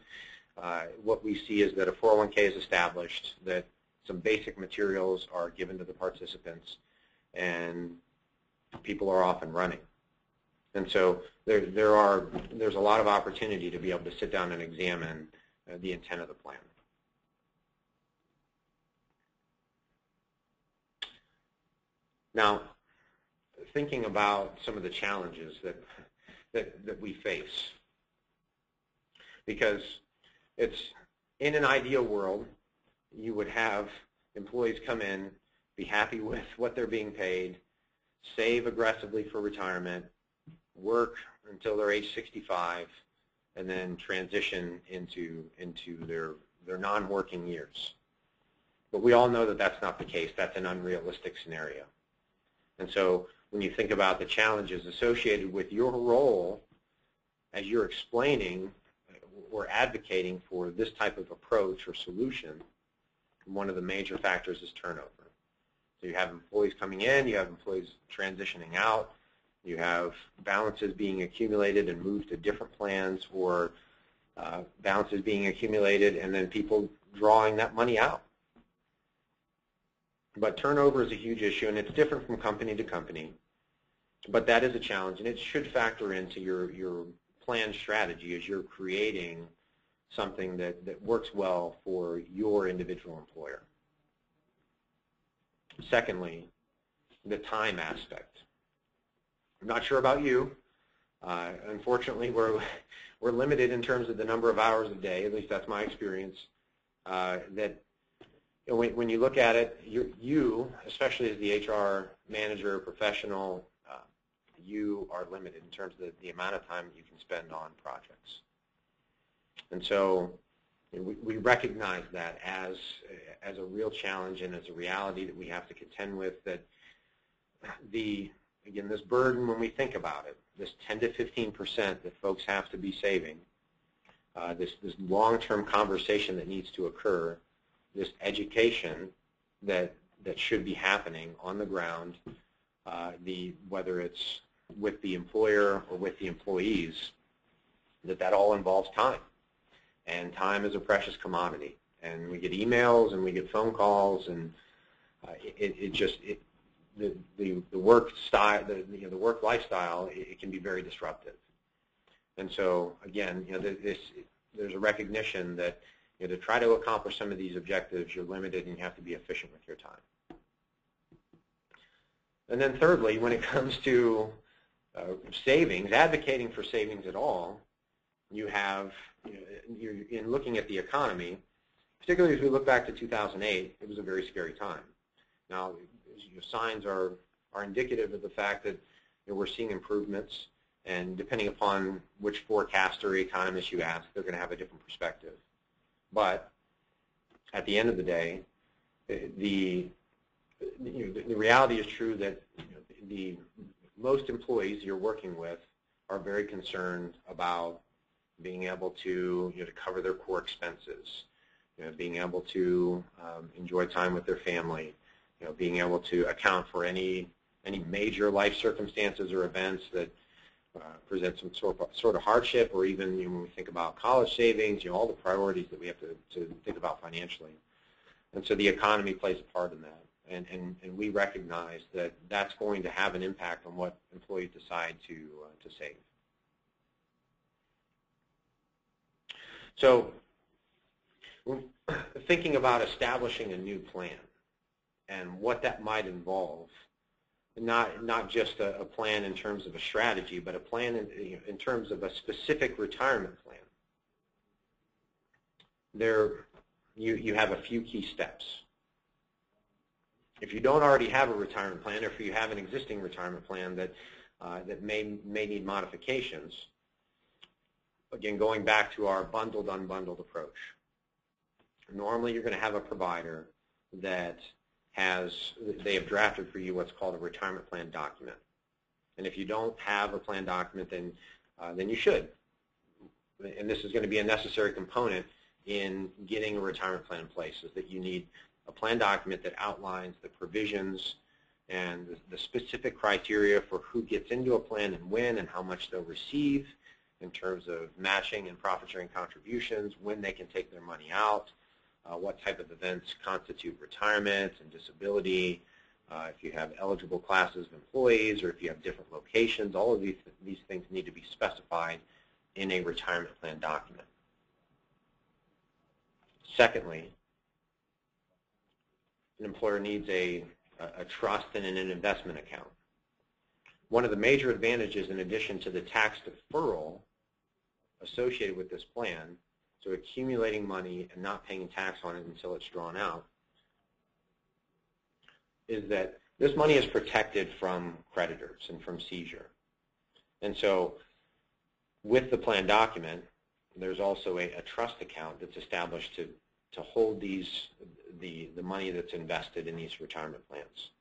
[SPEAKER 2] what we see is that a 401k is established, that some basic materials are given to the participants, and people are off and running. And so there's a lot of opportunity to be able to sit down and examine the intent of the plan. Now, thinking about some of the challenges that we face, because it's, in an ideal world, you would have employees come in, be happy with what they're being paid, save aggressively for retirement, work until they're age 65, and then transition into their non-working years. But we all know that that's not the case. That's an unrealistic scenario. And so when you think about the challenges associated with your role as you're explaining or advocating for this type of approach or solution, one of the major factors is turnover. So you have employees coming in, you have employees transitioning out, you have balances being accumulated and moved to different plans, or balances being accumulated and then people drawing that money out. But turnover is a huge issue, and it's different from company to company. But that is a challenge, and it should factor into your plan strategy as you're creating something that works well for your individual employer. Secondly, the time aspect. I'm not sure about you. Unfortunately, we're limited in terms of the number of hours a day. At least that's my experience. That when you look at it, you, especially as the HR manager, professional, you are limited in terms of the amount of time you can spend on projects. And so we recognize that as a real challenge and as a reality that we have to contend with, that again, this burden, when we think about it, this 10 to 15% that folks have to be saving, this long-term conversation that needs to occur, this education that should be happening on the ground, whether it's with the employer or with the employees, that all involves time. And time is a precious commodity. And we get emails and we get phone calls, and the work style, the work lifestyle, it can be very disruptive. And so again, there's a recognition that to try to accomplish some of these objectives, you're limited and you have to be efficient with your time. And then thirdly, when it comes to savings, advocating for savings at all, you're in looking at the economy, particularly as we look back to 2008, it was a very scary time. Now, signs are indicative of the fact that we're seeing improvements, and depending upon which forecaster or economist you ask, they're going to have a different perspective. But at the end of the day, the reality is true that the most employees you're working with are very concerned about being able to cover their core expenses, being able to enjoy time with their family, being able to account for any major life circumstances or events that present some sort of hardship, or even when we think about college savings, all the priorities that we have to think about financially. And so the economy plays a part in that. And we recognize that that's going to have an impact on what employees decide to save. So thinking about establishing a new plan and what that might involve, not just a plan in terms of a strategy, but a plan in terms of a specific retirement plan. you have a few key steps. If you don't already have a retirement plan, or if you have an existing retirement plan that may need modifications, again, going back to our bundled, unbundled approach, normally you're going to have a provider that they have drafted for you what's called a retirement plan document. And if you don't have a plan document, then you should. And this is going to be a necessary component in getting a retirement plan in place, is that you need a plan document that outlines the provisions and the specific criteria for who gets into a plan and when, and how much they'll receive in terms of matching and profit-sharing contributions, when they can take their money out, what type of events constitute retirement and disability, if you have eligible classes of employees, or if you have different locations. All of these things need to be specified in a retirement plan document. Secondly, an employer needs a trust and an investment account. One of the major advantages, in addition to the tax deferral associated with this plan, so accumulating money and not paying tax on it until it's drawn out, is that this money is protected from creditors and from seizure. And so with the plan document, there's also a trust account that's established to hold the money that's invested in these retirement plans.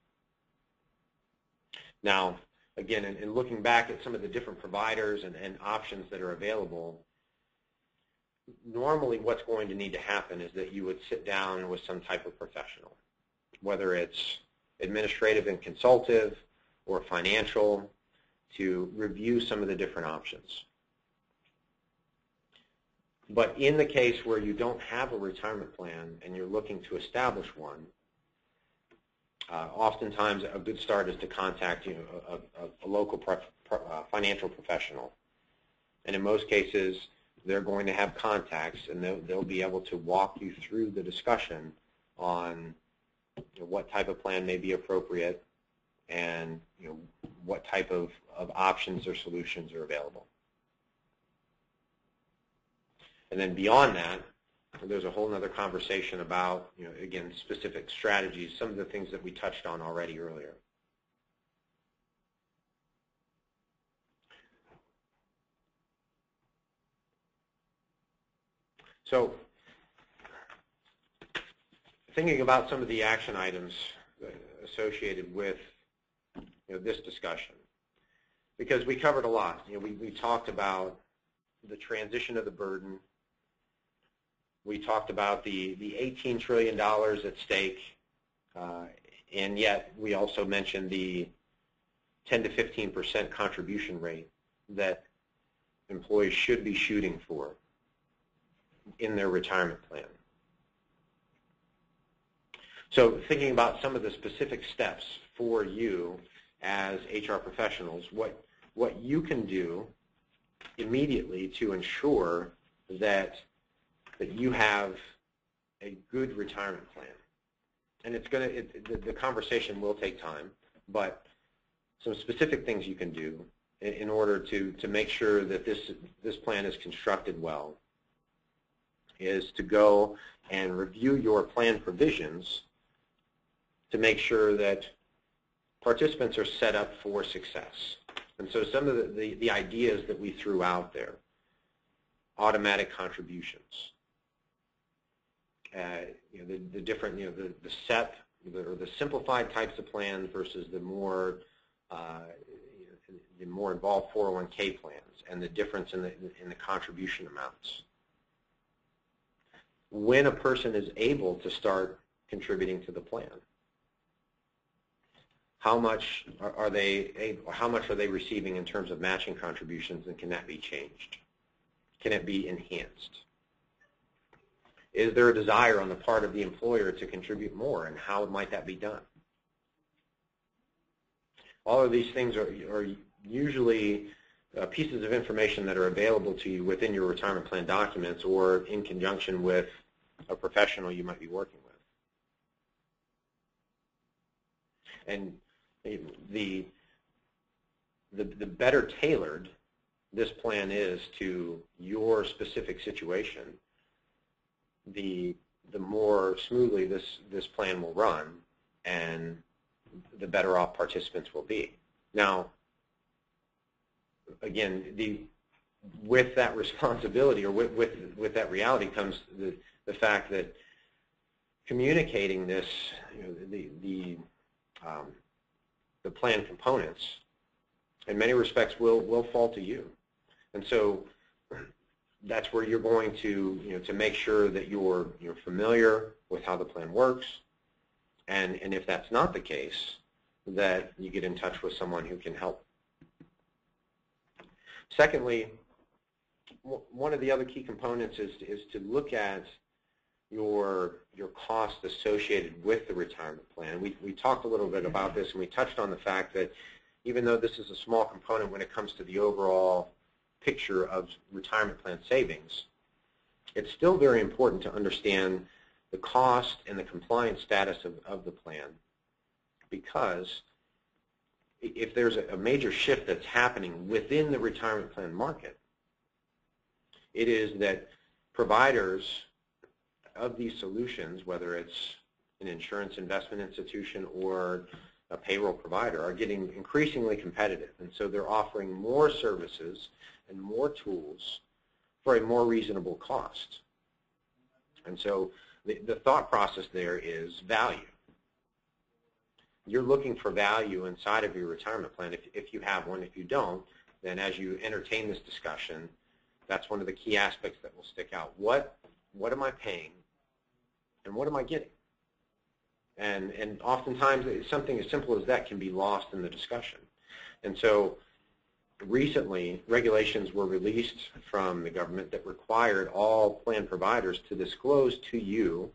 [SPEAKER 2] Now, again, in looking back at some of the different providers and options that are available, normally what's going to need to happen is that you would sit down with some type of professional, whether it's administrative and consultative or financial, to review some of the different options. But in the case where you don't have a retirement plan and you're looking to establish one, oftentimes a good start is to contact a local financial professional. And in most cases, they're going to have contacts, and they'll be able to walk you through the discussion on what type of plan may be appropriate, and what type of options or solutions are available. And then beyond that, there's a whole other conversation about, again, specific strategies, some of the things that we touched on already earlier. So thinking about some of the action items associated with this discussion, because we covered a lot. We talked about the transition of the burden. We talked about the $18 trillion at stake, and yet we also mentioned the 10 to 15% contribution rate that employees should be shooting for in their retirement plan. So thinking about some of the specific steps for you as HR professionals, what you can do immediately to ensure that you have a good retirement plan. And the conversation will take time, but some specific things you can do in order to make sure that this plan is constructed well is to go and review your plan provisions to make sure that participants are set up for success. And so some of the ideas that we threw out there: automatic contributions, the different, the SEP, or the simplified types of plans versus the more involved 401k plans, and the difference in the contribution amounts. When a person is able to start contributing to the plan, how much are they receiving in terms of matching contributions, and can that be changed? Can it be enhanced? Is there a desire on the part of the employer to contribute more, and how might that be done? All of these things are usually pieces of information that are available to you within your retirement plan documents, or in conjunction with a professional you might be working with. And the better tailored this plan is to your specific situation, the more smoothly this plan will run, and the better off participants will be. Now, again, with that responsibility, or with that reality, comes the fact that communicating this, the plan components, in many respects, will fall to you. And so that's where you're going to make sure that you're familiar with how the plan works, and if that's not the case, that you get in touch with someone who can help. Secondly, one of the other key components is to look at your costs associated with the retirement plan. We talked a little bit about this, and we touched on the fact that even though this is a small component when it comes to the overall picture of retirement plan savings, it's still very important to understand the cost and the compliance status of the plan, because if there's a major shift that's happening within the retirement plan market, it is that providers of these solutions, whether it's an insurance investment institution or a payroll provider, are getting increasingly competitive. And so they're offering more services and more tools for a more reasonable cost. And so the thought process there is value. You're looking for value inside of your retirement plan if you have one. If you don't, then as you entertain this discussion, that's one of the key aspects that will stick out. What am I paying, and what am I getting? And oftentimes something as simple as that can be lost in the discussion. And so recently, regulations were released from the government that required all plan providers to disclose to you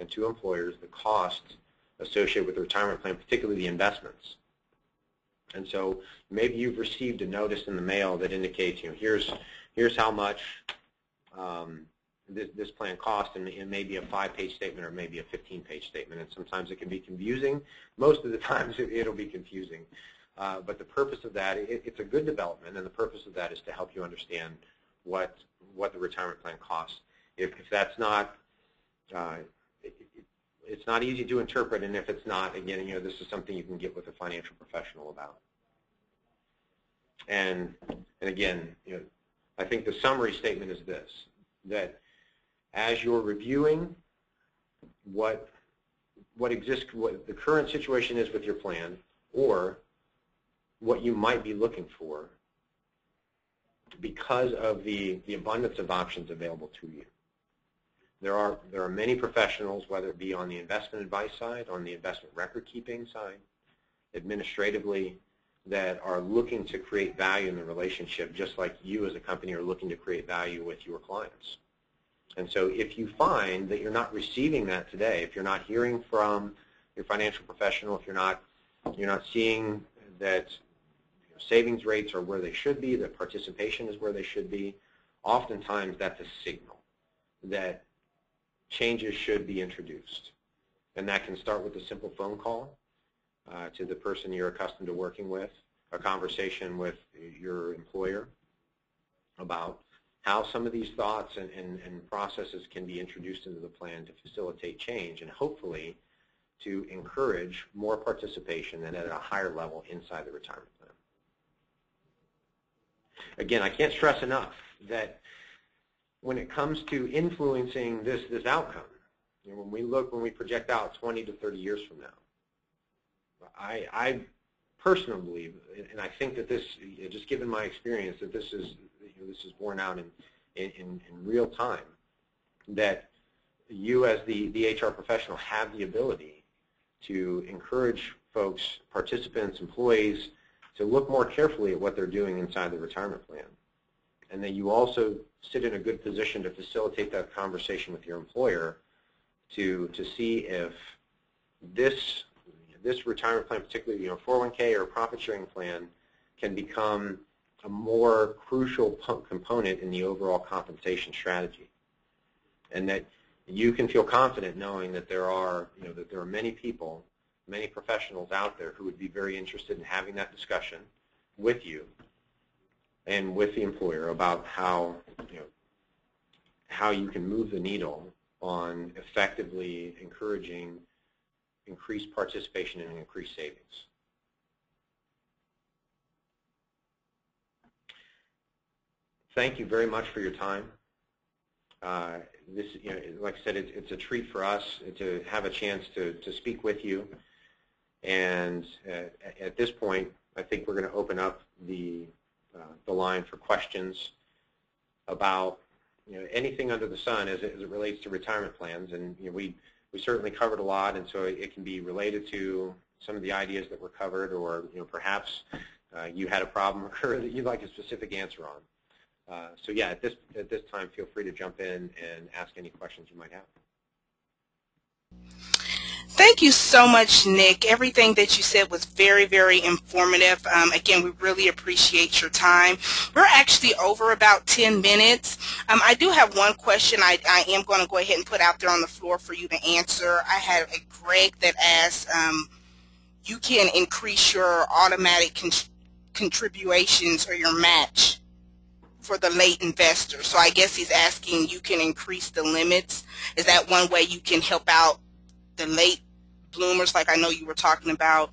[SPEAKER 2] and to employers the costs associated with the retirement plan, particularly the investments. And so maybe you've received a notice in the mail that indicates, here's how much this plan costs, and it may be a 5-page statement or maybe a 15-page statement, and sometimes it can be confusing. Most of the times it'll be confusing. But the purpose of that, it's a good development, and the purpose of that is to help you understand what the retirement plan costs. If that's not, it's not easy to interpret, and if it's not, again, this is something you can get with a financial professional about. And again, I think the summary statement is this, that as you're reviewing what the current situation is with your plan, or what you might be looking for because of the abundance of options available to you. There are many professionals, whether it be on the investment advice side, on the investment record keeping side, administratively, that are looking to create value in the relationship, just like you as a company are looking to create value with your clients. And so if you find that you're not receiving that today, if you're not hearing from your financial professional, if you're not seeing that savings rates are where they should be, that participation is where they should be, oftentimes that's a signal that changes should be introduced. And that can start with a simple phone call to the person you're accustomed to working with, a conversation with your employer about how some of these thoughts and processes can be introduced into the plan to facilitate change, and hopefully to encourage more participation and at a higher level inside the retirement plan. Again, I can't stress enough that when it comes to influencing this outcome, when we project out 20 to 30 years from now, I personally believe, and I think that this, just given my experience, that this is borne out in real time, that you as the HR professional have the ability to encourage folks, participants, employees, to look more carefully at what they're doing inside the retirement plan. And then you also sit in a good position to facilitate that conversation with your employer to see if this retirement plan, particularly 401k or profit sharing plan, can become a more crucial component in the overall compensation strategy, and that you can feel confident knowing that there are many people, many professionals out there who would be very interested in having that discussion with you and with the employer about how you can move the needle on effectively encouraging increased participation and increased savings. Thank you very much for your time. This, like I said, it's a treat for us to have a chance to speak with you. And at this point, I think we're going to open up the line for questions about anything under the sun as it relates to retirement plans. And we certainly covered a lot, and so it can be related to some of the ideas that were covered, or perhaps you had a problem occur that you'd like a specific answer on. So yeah, at this time, feel free to jump in and ask any questions you might have.
[SPEAKER 3] Thank you so much, Nick. Everything that you said was very, very informative. Again, we really appreciate your time. We're actually over about 10 minutes. I do have one question I am going to go ahead and put out there on the floor for you to answer. I had a Greg that asked, you can increase your automatic contributions or your match for the late investor. So I guess he's asking, you can increase the limits. Is that one way you can help out the late bloomers, like I know you were talking about,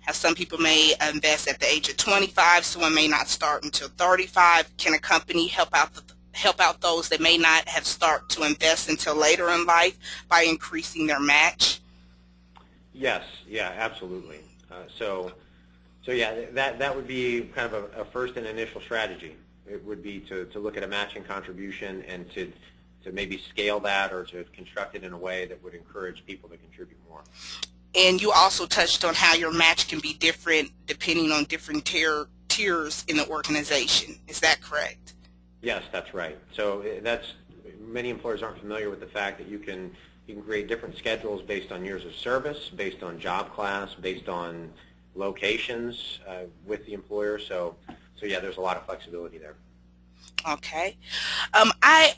[SPEAKER 3] how some people may invest at the age of 25, someone may not start until 35. Can a company help out those that may not have started to invest until later in life by increasing their match?
[SPEAKER 2] Yes, yeah, absolutely. So yeah, that would be kind of a first and initial strategy. It would be to look at a matching contribution and to maybe scale that, or to construct it in a way that would encourage people to contribute more.
[SPEAKER 3] And you also touched on how your match can be different depending on different tiers in the organization. Is that correct?
[SPEAKER 2] Yes, that's right. So many employers aren't familiar with the fact that you can create different schedules based on years of service, based on job class, based on locations with the employer. So yeah, there's a lot of flexibility there.
[SPEAKER 3] Okay. I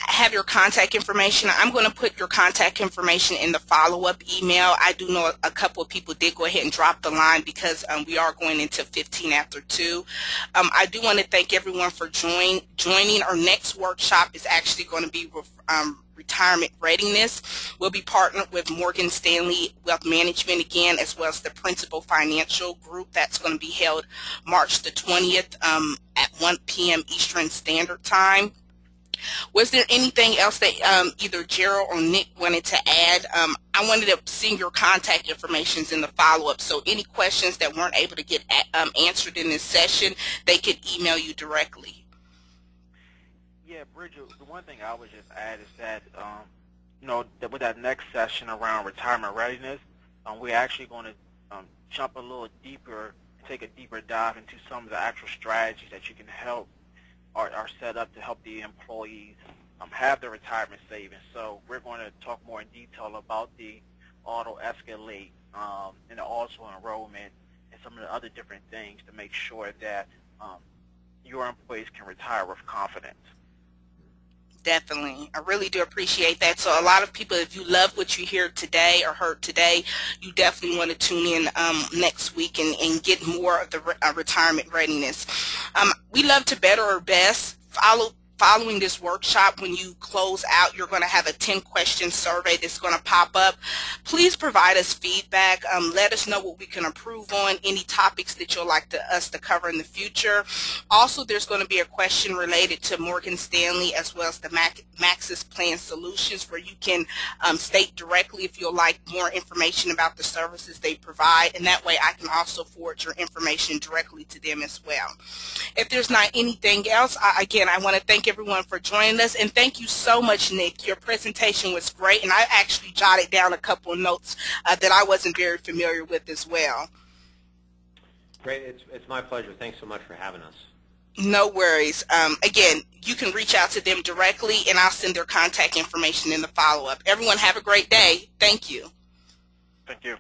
[SPEAKER 3] have your contact information. I'm going to put your contact information in the follow-up email. I do know a couple of people did go ahead and drop the line because we are going into 15 after 2. I do want to thank everyone for joining. Our next workshop is actually going to be retirement readiness. We'll be partnered with Morgan Stanley Wealth Management again, as well as the Principal Financial Group. That's going to be held March the 20th at 1 p.m. Eastern Standard Time. Was there anything else that either Jerel or Nick wanted to add? I wanted to see your contact information in the follow-up, so any questions that weren't able to get answered in this session, they could email you directly.
[SPEAKER 1] Yeah, Bridget, the one thing I would just add is that, that with that next session around retirement readiness, we're actually going to jump a little deeper, take a deeper dive into some of the actual strategies that you can help are set up to help the employees have their retirement savings. So we're going to talk more in detail about the auto escalate and the auto enrollment and some of the other different things to make sure that your employees can retire with confidence.
[SPEAKER 3] Definitely. I really do appreciate that. So a lot of people, if you love what you hear today or heard today, you definitely want to tune in next week and get more of the retirement readiness. We love to better our best. Following this workshop, when you close out, you're going to have a 10-question survey that's going to pop up. Please provide us feedback. Let us know what we can improve on, any topics that you'd like us to cover in the future. Also, there's going to be a question related to Morgan Stanley as well as the Maxus Plan Solutions, where you can state directly if you'd like more information about the services they provide, and that way I can also forward your information directly to them as well. If there's not anything else, again, I want to thank everyone for joining us, and thank you so much, Nick. Your presentation was great, and I actually jotted down a couple of notes that I wasn't very familiar with as well.
[SPEAKER 2] Great. It's my pleasure. Thanks so much for having us.
[SPEAKER 3] No worries. Again, you can reach out to them directly, and I'll send their contact information in the follow-up. Everyone have a great day. Thank you.
[SPEAKER 1] Thank you.